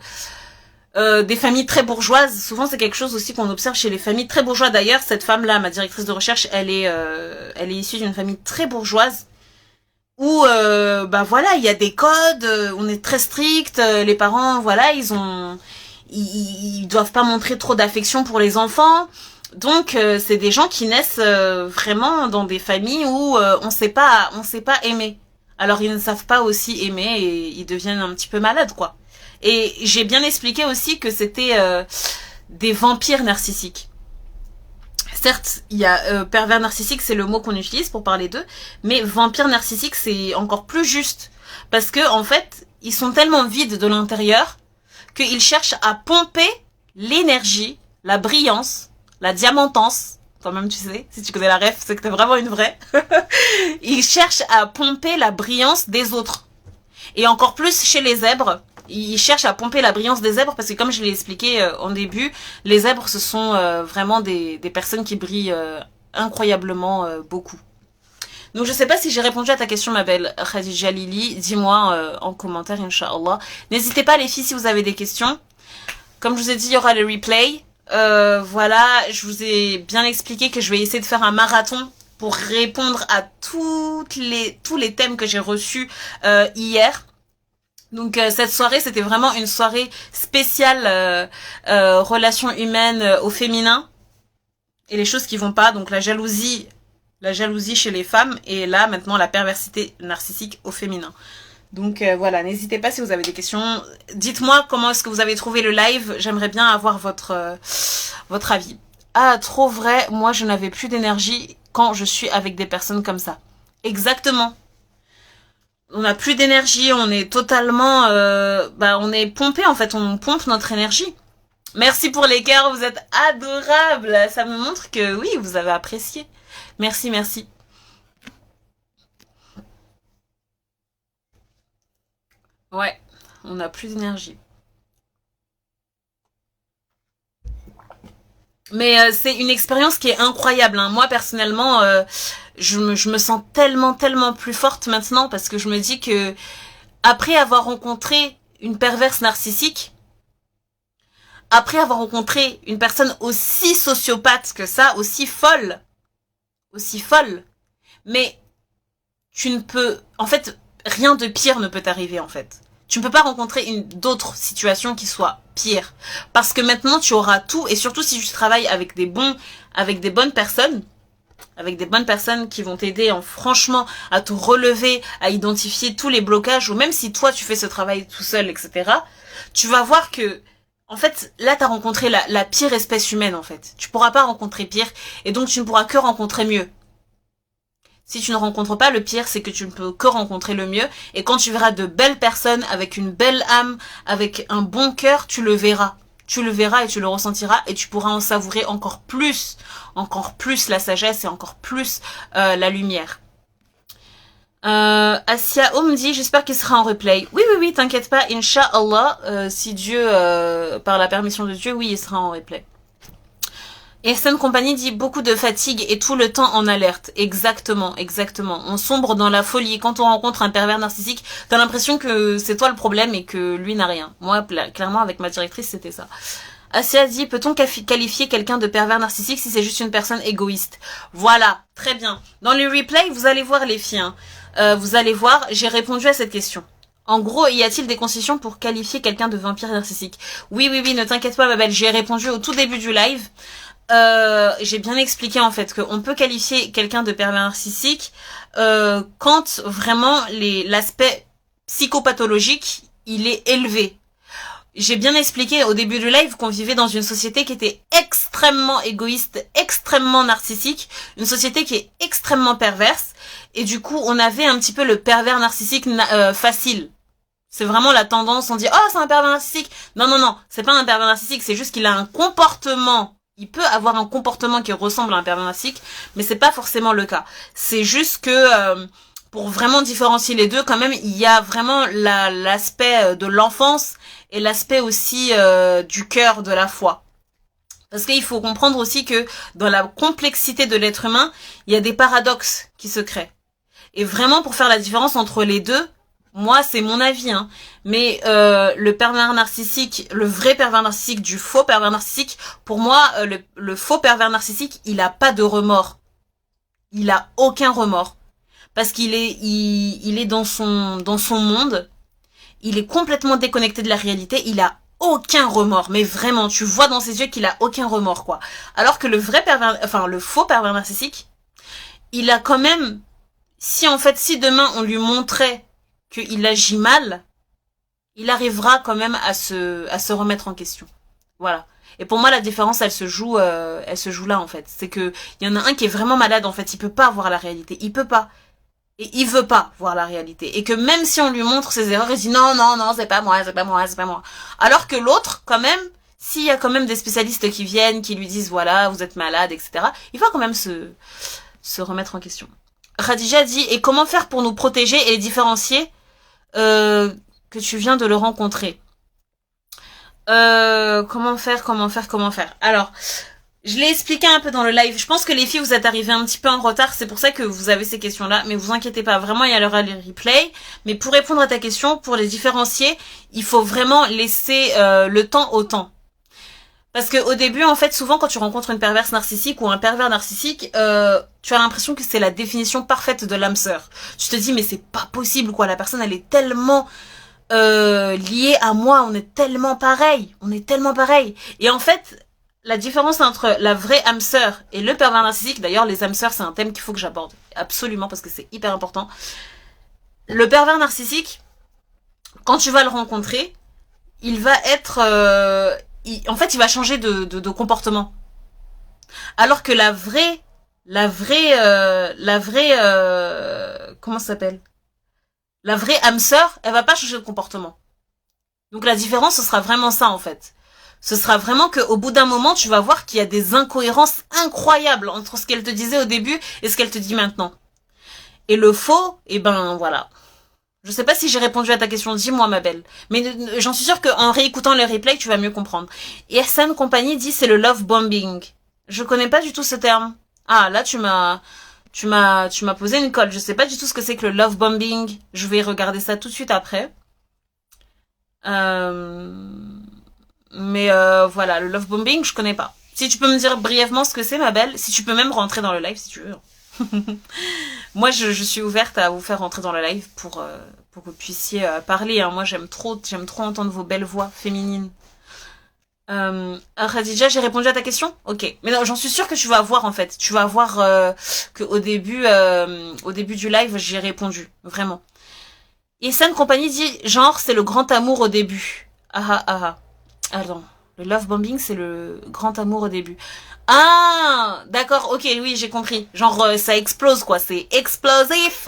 des familles très bourgeoises. Souvent c'est quelque chose aussi qu'on observe chez les familles très bourgeoises. D'ailleurs, cette femme-là, ma directrice de recherche, elle est issue d'une famille très bourgeoise où voilà, il y a des codes, on est très strict, les parents voilà, ils doivent pas montrer trop d'affection pour les enfants. Donc c'est des gens qui naissent vraiment dans des familles où on sait pas aimer. Alors ils ne savent pas aussi aimer et ils deviennent un petit peu malades quoi. Et j'ai bien expliqué aussi que c'était des vampires narcissiques. Certes, il y a pervers narcissique, c'est le mot qu'on utilise pour parler d'eux, mais vampire narcissique, c'est encore plus juste. Parce que, en fait, ils sont tellement vides de l'intérieur qu'ils cherchent à pomper l'énergie, la brillance, la diamantance. Toi-même, tu sais, si tu connais la ref, c'est que t'es vraiment une vraie. Ils cherchent à pomper la brillance des autres. Et encore plus chez les zèbres, ils cherchent à pomper la brillance des zèbres parce que comme je l'ai expliqué en début, les zèbres ce sont vraiment des personnes qui brillent incroyablement beaucoup. Donc je sais pas si j'ai répondu à ta question ma belle Khadija Lili, dis-moi en commentaire Inch'Allah. N'hésitez pas les filles si vous avez des questions. Comme je vous ai dit, il y aura le replay. Voilà, je vous ai bien expliqué que je vais essayer de faire un marathon pour répondre à tous les thèmes que j'ai reçus hier. Donc cette soirée, c'était vraiment une soirée spéciale relations humaines au féminin et les choses qui vont pas. Donc la jalousie chez les femmes et là maintenant la perversité narcissique au féminin. Donc voilà, n'hésitez pas si vous avez des questions. Dites-moi comment est-ce que vous avez trouvé le live. J'aimerais bien avoir votre avis. Ah, trop vrai, moi je n'avais plus d'énergie quand je suis avec des personnes comme ça. Exactement. On n'a plus d'énergie, on est totalement... on est pompé en fait, on pompe notre énergie. Merci pour les cœurs, vous êtes adorables. Ça me montre que oui, vous avez apprécié. Merci, merci. Ouais, on n'a plus d'énergie. Mais c'est une expérience qui est incroyable. Hein. Moi, personnellement, je me sens tellement plus forte maintenant parce que je me dis que après avoir rencontré une perverse narcissique, après avoir rencontré une personne aussi sociopathe que ça, aussi folle, mais tu ne peux... En fait, rien de pire ne peut t'arriver, en fait. Tu ne peux pas rencontrer d'autres situations qui soient pires. Parce que maintenant, tu auras tout, et surtout si tu travailles avec des bonnes personnes, qui vont t'aider franchement à te relever, à identifier tous les blocages, ou même si toi tu fais ce travail tout seul, etc., tu vas voir que, en fait, là t'as rencontré la pire espèce humaine, en fait. Tu pourras pas rencontrer pire, et donc tu ne pourras que rencontrer mieux. Si tu ne rencontres pas le pire, c'est que tu ne peux que rencontrer le mieux. Et quand tu verras de belles personnes, avec une belle âme, avec un bon cœur, tu le verras. Tu le verras et tu le ressentiras et tu pourras en savourer encore plus la sagesse et encore plus la lumière. Asia O me dit, j'espère qu'il sera en replay. Oui, t'inquiète pas, Inch'Allah, si Dieu, par la permission de Dieu, oui, il sera en replay. Et Sun Company dit beaucoup de fatigue et tout le temps en alerte. Exactement. On sombre dans la folie. Quand on rencontre un pervers narcissique, t'as l'impression que c'est toi le problème et que lui n'a rien. Moi, clairement, avec ma directrice, c'était ça. Asia dit, peut-on qualifier quelqu'un de pervers narcissique si c'est juste une personne égoïste? Voilà, très bien. Dans les replays, vous allez voir les filles. Hein. Vous allez voir, j'ai répondu à cette question. En gros, y a-t-il des concessions pour qualifier quelqu'un de vampire narcissique? Oui, ne t'inquiète pas, ma belle. J'ai répondu au tout début du live. J'ai bien expliqué en fait qu'on peut qualifier quelqu'un de pervers narcissique quand vraiment l'aspect psychopathologique il est élevé. J'ai bien expliqué au début du live qu'on vivait dans une société qui était extrêmement égoïste, extrêmement narcissique, une société qui est extrêmement perverse, et du coup on avait un petit peu le pervers narcissique facile. C'est vraiment la tendance, on dit « Oh, c'est un pervers narcissique !» Non, non, non, c'est pas un pervers narcissique, c'est juste qu'il a un comportement. Il peut avoir un comportement qui ressemble à un pervers narcissique, mais c'est pas forcément le cas. C'est juste que, pour vraiment différencier les deux, quand même, il y a vraiment l'aspect de l'enfance et l'aspect aussi du cœur, de la foi. Parce qu'il faut comprendre aussi que dans la complexité de l'être humain, il y a des paradoxes qui se créent. Et vraiment, pour faire la différence entre les deux, moi, c'est mon avis, hein. Mais le pervers narcissique, le vrai pervers narcissique du faux pervers narcissique, pour moi, le faux pervers narcissique, il a pas de remords. Il a aucun remords. Parce qu'il est, il est dans son monde. Il est complètement déconnecté de la réalité. Il a aucun remords. Mais vraiment, tu vois dans ses yeux qu'il a aucun remords, quoi. Alors que le vrai pervers, enfin, le faux pervers narcissique, il a quand même, si demain on lui montrait qu'il agit mal, il arrivera quand même à se remettre en question. Voilà. Et pour moi, la différence, elle se joue là, en fait. C'est que, il y en a un qui est vraiment malade, en fait. Il peut pas voir la réalité. Il peut pas. Et il veut pas voir la réalité. Et que même si on lui montre ses erreurs, il dit non, non, non, c'est pas moi, c'est pas moi, c'est pas moi. Alors que l'autre, quand même, s'il y a quand même des spécialistes qui viennent, qui lui disent voilà, vous êtes malade, etc., il va quand même se remettre en question. Khadija dit, et comment faire pour nous protéger et les différencier que tu viens de le rencontrer. Comment faire. Alors, je l'ai expliqué un peu dans le live. Je pense que les filles, vous êtes arrivées un petit peu en retard. C'est pour ça que vous avez ces questions-là. Mais vous inquiétez pas. Vraiment, il y aura les replays. Mais pour répondre à ta question, pour les différencier, il faut vraiment laisser le temps au temps. Parce que au début, en fait, souvent quand tu rencontres une perverse narcissique ou un pervers narcissique, tu as l'impression que c'est la définition parfaite de l'âme sœur. Tu te dis mais c'est pas possible quoi, la personne elle est tellement liée à moi, on est tellement pareil. Et en fait, la différence entre la vraie âme sœur et le pervers narcissique, d'ailleurs les âmes sœurs c'est un thème qu'il faut que j'aborde absolument parce que c'est hyper important. Le pervers narcissique, quand tu vas le rencontrer, il va être en fait, il va changer de comportement. Alors que la vraie, comment ça s'appelle? La vraie âme sœur, elle va pas changer de comportement. Donc la différence, ce sera vraiment ça, en fait. Ce sera vraiment qu'au bout d'un moment, tu vas voir qu'il y a des incohérences incroyables entre ce qu'elle te disait au début et ce qu'elle te dit maintenant. Et le faux, eh ben, voilà. Je sais pas si j'ai répondu à ta question, dis-moi ma belle. Mais j'en suis sûre qu'en réécoutant le replay, tu vas mieux comprendre. Et SM Compagnie dit c'est le love bombing. Je connais pas du tout ce terme. Ah, là tu m'as posé une colle. Je sais pas du tout ce que c'est que le love bombing. Je vais regarder ça tout de suite après. Voilà, le love bombing, je connais pas. Si tu peux me dire brièvement ce que c'est ma belle, si tu peux même rentrer dans le live si tu veux. Moi, je suis ouverte à vous faire rentrer dans le live pour que vous puissiez parler. Hein. Moi, j'aime trop entendre vos belles voix féminines. Khadija, j'ai répondu à ta question? Ok. Mais non, j'en suis sûre que tu vas voir, en fait. Tu vas voir que au début du live, j'y ai répondu. Vraiment. Et Sam Compagnie dit, genre, c'est le grand amour au début. Attends. Le love bombing, c'est le grand amour au début. Ah, d'accord, ok, oui, j'ai compris. Genre, ça explose, quoi, c'est explosif.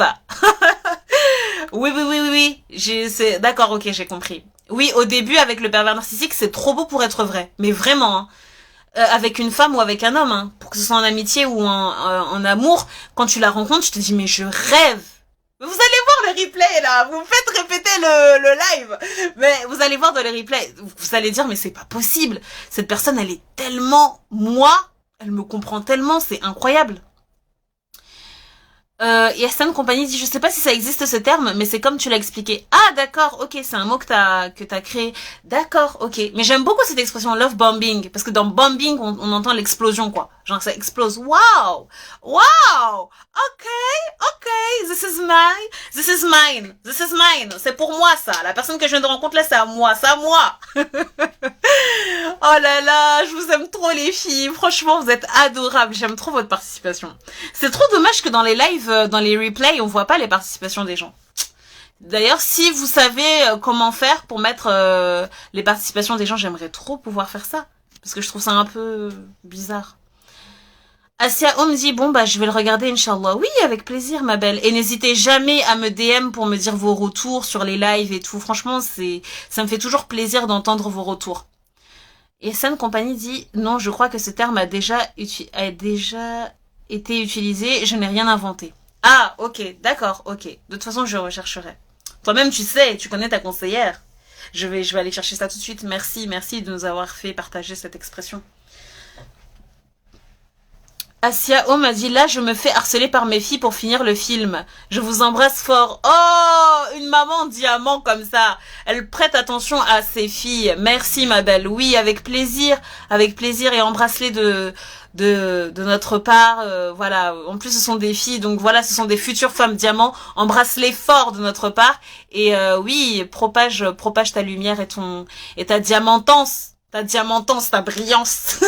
Oui. D'accord, ok, j'ai compris. Oui, au début, avec le pervers narcissique, c'est trop beau pour être vrai. Mais vraiment, hein. Avec une femme ou avec un homme, hein. Pour que ce soit en amitié ou en amour, quand tu la rencontres, tu te dis, mais je rêve. Vous allez voir le replay, là. Vous me faites répéter le live. Mais vous allez voir dans les replays. Vous allez dire, mais c'est pas possible. Cette personne, elle est tellement moi. Elle me comprend tellement, c'est incroyable. Et Aston Compagnie dit, je sais pas si ça existe ce terme, mais c'est comme tu l'as expliqué. Ah d'accord, ok, c'est un mot que t'as créé. D'accord, ok. Mais j'aime beaucoup cette expression love bombing, parce que dans bombing, on entend l'explosion, quoi. Genre ça explose. Wow! Ok, this is mine. C'est pour moi ça. La personne que je viens de rencontrer là, c'est à moi. Oh là là, je vous aime trop les filles. Franchement, vous êtes adorables. J'aime trop votre participation. C'est trop dommage que dans les lives, dans les replays, on voit pas les participations des gens. D'ailleurs, si vous savez comment faire pour mettre les participations des gens, j'aimerais trop pouvoir faire ça. Parce que je trouve ça un peu bizarre. Asia O me dit, bon, bah, je vais le regarder, Inch'Allah. Oui, avec plaisir, ma belle. Et n'hésitez jamais à me DM pour me dire vos retours sur les lives et tout. Franchement, ça me fait toujours plaisir d'entendre vos retours. Et Sun Company dit, non, je crois que ce terme a déjà été utilisé. Je n'ai rien inventé. Ah, ok, d'accord, ok. De toute façon, je rechercherai. Toi-même, tu sais, tu connais ta conseillère. Je vais aller chercher ça tout de suite. Merci de nous avoir fait partager cette expression. Asia O m'a dit, là, je me fais harceler par mes filles pour finir le film. Je vous embrasse fort. Oh, une maman diamant comme ça. Elle prête attention à ses filles. Merci, ma belle. Oui, avec plaisir. Avec plaisir. Et embrasse-les de notre part. Voilà. En plus, ce sont des filles. Donc voilà, ce sont des futures femmes diamants. Embrasse-les fort de notre part. Et oui, propage ta lumière et ta diamantance. Ta brillance.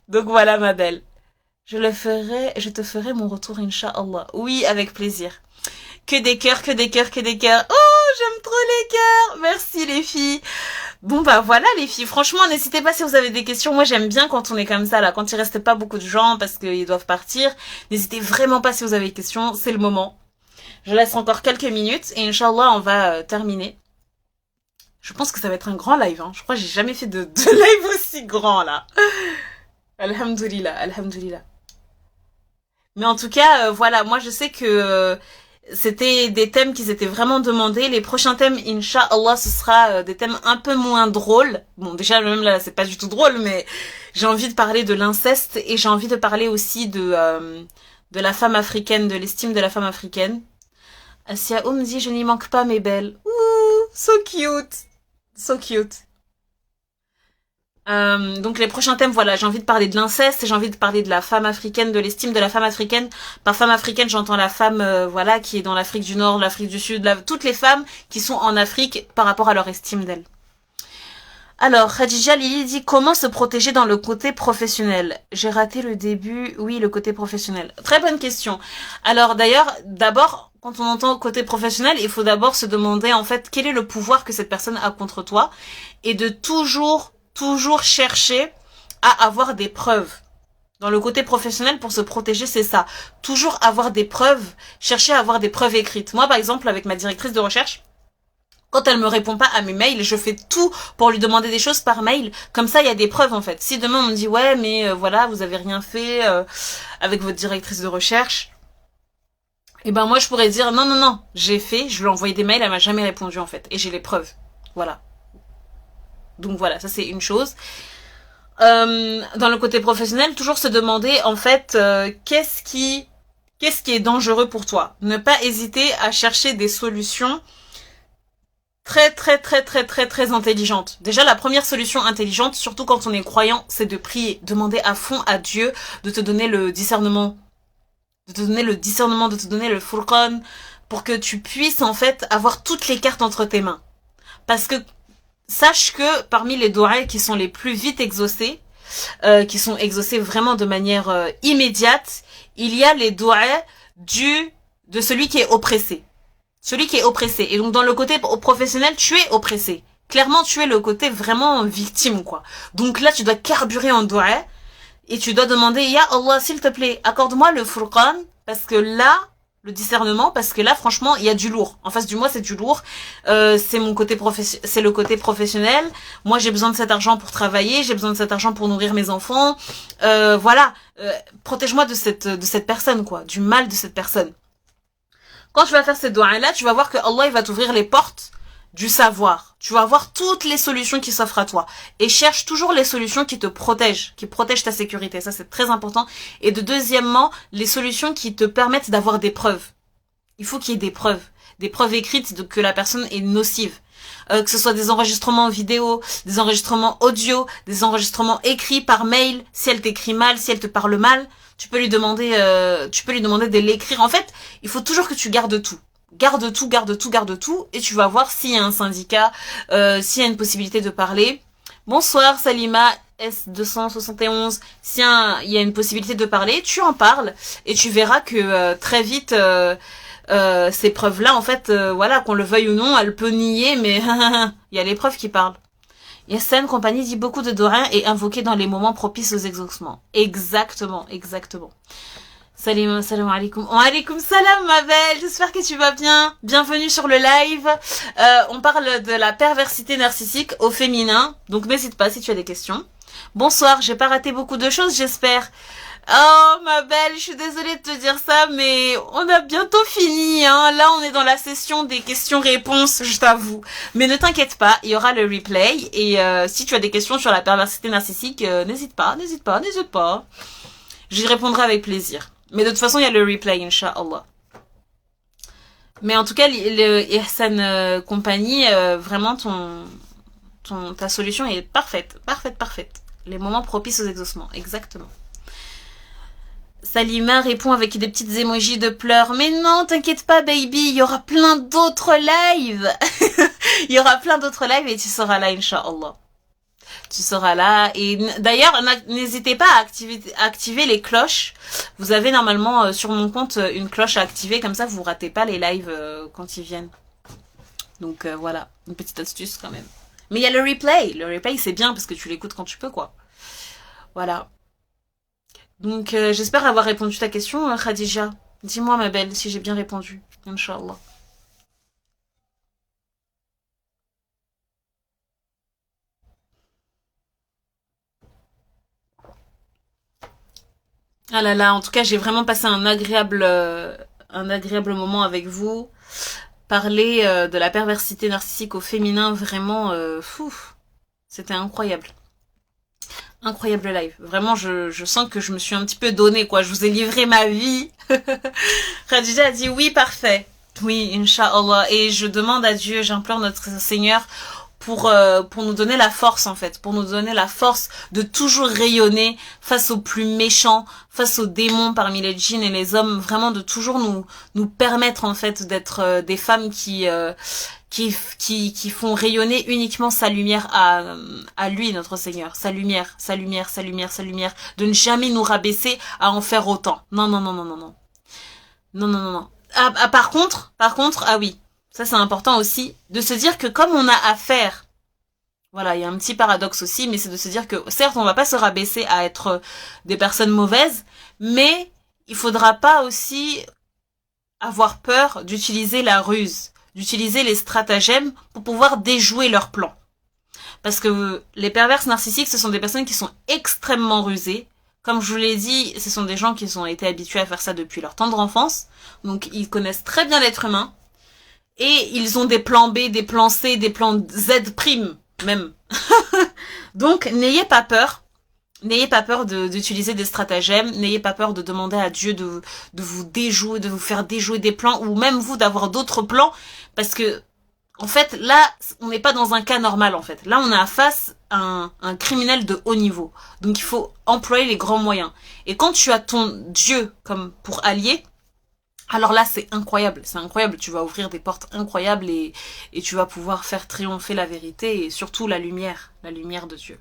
Donc voilà, ma belle. Je te ferai mon retour, Inch'Allah. Oui, avec plaisir. Que des cœurs, que des cœurs, que des cœurs. Oh, j'aime trop les cœurs. Merci, les filles. Bon, bah voilà, les filles. Franchement, n'hésitez pas si vous avez des questions. Moi, j'aime bien quand on est comme ça, là. Quand il reste pas beaucoup de gens parce qu'ils doivent partir. N'hésitez vraiment pas si vous avez des questions. C'est le moment. Je laisse encore quelques minutes et Inch'Allah, on va terminer. Je pense que ça va être un grand live, hein. Je crois que j'ai jamais fait de live aussi grand, là. Alhamdulillah, alhamdulillah. Mais en tout cas, voilà, moi je sais que c'était des thèmes qui étaient vraiment demandés. Les prochains thèmes, Inch'Allah, ce sera des thèmes un peu moins drôles. Bon, déjà, même là, c'est pas du tout drôle, mais j'ai envie de parler de l'inceste et j'ai envie de parler aussi de la femme africaine, de l'estime de la femme africaine. Asia me dit, je n'y manque pas, mes belles. Ouh, so cute. So cute. Donc les prochains thèmes, voilà, j'ai envie de parler de l'inceste, j'ai envie de parler de la femme africaine, de l'estime de la femme africaine. Par femme africaine, j'entends la femme, voilà, qui est dans l'Afrique du Nord, l'Afrique du Sud, toutes les femmes qui sont en Afrique par rapport à leur estime d'elles. Alors, Khadija Lili dit comment se protéger dans le côté professionnel. J'ai raté le début, oui, le côté professionnel. Très bonne question. Alors d'ailleurs, d'abord, quand on entend côté professionnel, il faut d'abord se demander en fait quel est le pouvoir que cette personne a contre toi et de toujours chercher à avoir des preuves. Dans le côté professionnel, pour se protéger, c'est ça. Toujours avoir des preuves, chercher à avoir des preuves écrites. Moi, par exemple, avec ma directrice de recherche, quand elle me répond pas à mes mails, je fais tout pour lui demander des choses par mail. Comme ça, il y a des preuves, en fait. Si demain on me dit, ouais, mais voilà, vous avez rien fait avec votre directrice de recherche, et ben moi, je pourrais dire, non, j'ai fait, je lui ai envoyé des mails, elle m'a jamais répondu, en fait. Et j'ai les preuves. Voilà. Donc voilà, ça c'est une chose. Dans le côté professionnel, toujours se demander en fait qu'est-ce qui est dangereux pour toi. Ne pas hésiter à chercher des solutions très intelligentes. Déjà la première solution intelligente, surtout quand on est croyant, c'est de prier, demander à fond à Dieu de te donner le discernement, de te donner le furqan pour que tu puisses en fait avoir toutes les cartes entre tes mains. Parce que sache que parmi les doigts qui sont les plus vite exaucés, qui sont exaucés vraiment de manière immédiate, il y a les doigts de celui qui est oppressé. Celui qui est oppressé. Et donc dans le côté professionnel, tu es oppressé. Clairement, tu es le côté vraiment victime, quoi. Donc là, tu dois carburer en doigt et tu dois demander, Ya Allah, s'il te plaît, accorde-moi le furqan, parce que là, le discernement, parce que là, franchement, il y a du lourd. En face du moi, c'est du lourd. C'est le côté professionnel. Moi, j'ai besoin de cet argent pour travailler. J'ai besoin de cet argent pour nourrir mes enfants. Voilà. Protège-moi de cette personne, quoi. Du mal de cette personne. Quand tu vas faire ces doigts-là, tu vas voir que Allah, il va t'ouvrir les portes du savoir. Tu vas voir toutes les solutions qui s'offrent à toi. Et cherche toujours les solutions qui te protègent, qui protègent ta sécurité. Ça, c'est très important. Et deuxièmement, les solutions qui te permettent d'avoir des preuves. Il faut qu'il y ait des preuves écrites que la personne est nocive. Que ce soit des enregistrements vidéo, des enregistrements audio, des enregistrements écrits par mail. Si elle t'écrit mal, si elle te parle mal, tu peux lui demander de l'écrire. En fait, il faut toujours que tu gardes tout. Garde tout, et tu vas voir s'il y a un syndicat, s'il y a une possibilité de parler. Bonsoir Salima S271, s'il y a une possibilité de parler, tu en parles, et tu verras que très vite, ces preuves-là, en fait, voilà, qu'on le veuille ou non, elle peut nier, mais il y a les preuves qui parlent. Yassine Compagnie dit beaucoup de Dorin est invoqué dans les moments propices aux exaucements. Exactement, exactement. Salam alaikum. Wa alaikum salam ma belle, j'espère que tu vas bien. Bienvenue sur le live. On parle de la perversité narcissique au féminin, donc n'hésite pas si tu as des questions. Bonsoir, j'ai pas raté beaucoup de choses, j'espère. Oh ma belle, je suis désolée de te dire ça, mais on a bientôt fini, hein. Là, on est dans la session des questions-réponses, je t'avoue. Mais ne t'inquiète pas, il y aura le replay. Et si tu as des questions sur la perversité narcissique, n'hésite pas. J'y répondrai avec plaisir. Mais de toute façon, il y a le replay, Inch'Allah. Mais en tout cas, le Ihsan Compagnie, vraiment, ta solution est parfaite. Les moments propices aux exaucements, exactement. Salima répond avec des petites émojis de pleurs. Mais non, t'inquiète pas, baby, il y aura plein d'autres lives. Il y aura plein d'autres lives et tu seras là, Inch'Allah. Tu seras là. Et d'ailleurs, n'hésitez pas à activer les cloches. Vous avez normalement sur mon compte une cloche à activer. Comme ça, vous ratez pas les lives quand ils viennent. Donc voilà, une petite astuce quand même. Mais il y a le replay. Le replay, c'est bien parce que tu l'écoutes quand tu peux, quoi. Voilà. Donc j'espère avoir répondu à ta question, Khadija. Dis-moi, ma belle, si j'ai bien répondu. Inch'Allah. Ah là là, en tout cas, j'ai vraiment passé un agréable moment avec vous. Parler de la perversité narcissique au féminin, vraiment, fou. C'était incroyable. Incroyable live. Vraiment, je sens que je me suis un petit peu donnée, quoi. Je vous ai livré ma vie. Khadija a dit oui, parfait. Oui, Inch'Allah. Et je demande à Dieu, j'implore notre Seigneur pour nous donner la force, en fait. Pour nous donner la force de toujours rayonner face aux plus méchants, face aux démons parmi les djinns et les hommes. Vraiment de toujours nous permettre, en fait, d'être des femmes qui font rayonner uniquement sa lumière à lui, notre Seigneur. Sa lumière. De ne jamais nous rabaisser à en faire autant. Non. Non. Par contre, ah oui, ça c'est important aussi, de se dire que comme on a affaire, voilà, il y a un petit paradoxe aussi, mais c'est de se dire que certes, on va pas se rabaisser à être des personnes mauvaises, mais il faudra pas aussi avoir peur d'utiliser la ruse, d'utiliser les stratagèmes pour pouvoir déjouer leur plan. Parce que les perverses narcissiques, ce sont des personnes qui sont extrêmement rusées. Comme je vous l'ai dit, ce sont des gens qui ont été habitués à faire ça depuis leur tendre enfance. Donc ils connaissent très bien l'être humain. Et ils ont des plans B, des plans C, des plans Z prime même. Donc n'ayez pas peur. N'ayez pas peur d'utiliser des stratagèmes, n'ayez pas peur de demander à Dieu de vous déjouer, de vous faire déjouer des plans, ou même vous d'avoir d'autres plans, parce que, en fait, là, on n'est pas dans un cas normal, en fait. Là, on a face à un criminel de haut niveau. Donc, il faut employer les grands moyens. Et quand tu as ton Dieu comme pour allié, alors là, c'est incroyable, tu vas ouvrir des portes incroyables et tu vas pouvoir faire triompher la vérité et surtout la lumière de Dieu.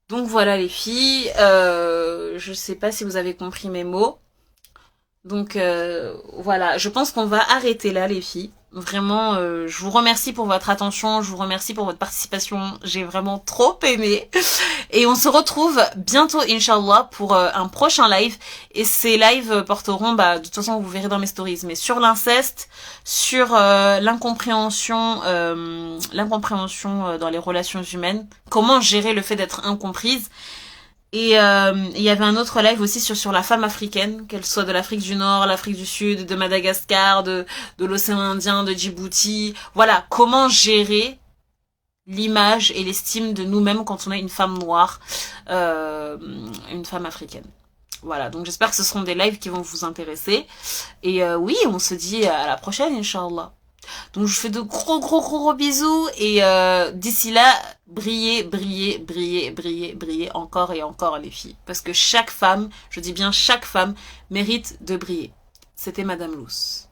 Donc voilà les filles, je sais pas si vous avez compris mes mots. Donc voilà, je pense qu'on va arrêter là les filles. Vraiment, je vous remercie pour votre attention, je vous remercie pour votre participation. J'ai vraiment trop aimé. Et on se retrouve bientôt, Inch'Allah, pour un prochain live. Et ces lives porteront, de toute façon, vous verrez dans mes stories, mais sur l'inceste, sur l'incompréhension dans les relations humaines, comment gérer le fait d'être incomprise. Et il y avait un autre live aussi sur la femme africaine, qu'elle soit de l'Afrique du Nord, l'Afrique du Sud, de Madagascar, de l'océan Indien, de Djibouti. Voilà, comment gérer l'image et l'estime de nous-mêmes quand on est une femme noire, une femme africaine. Voilà, donc j'espère que ce seront des lives qui vont vous intéresser. Et oui, on se dit à la prochaine, Inch'Allah. Donc je vous fais de gros bisous et d'ici là, brillez encore et encore les filles. Parce que chaque femme, je dis bien chaque femme, mérite de briller. C'était Madame Luce.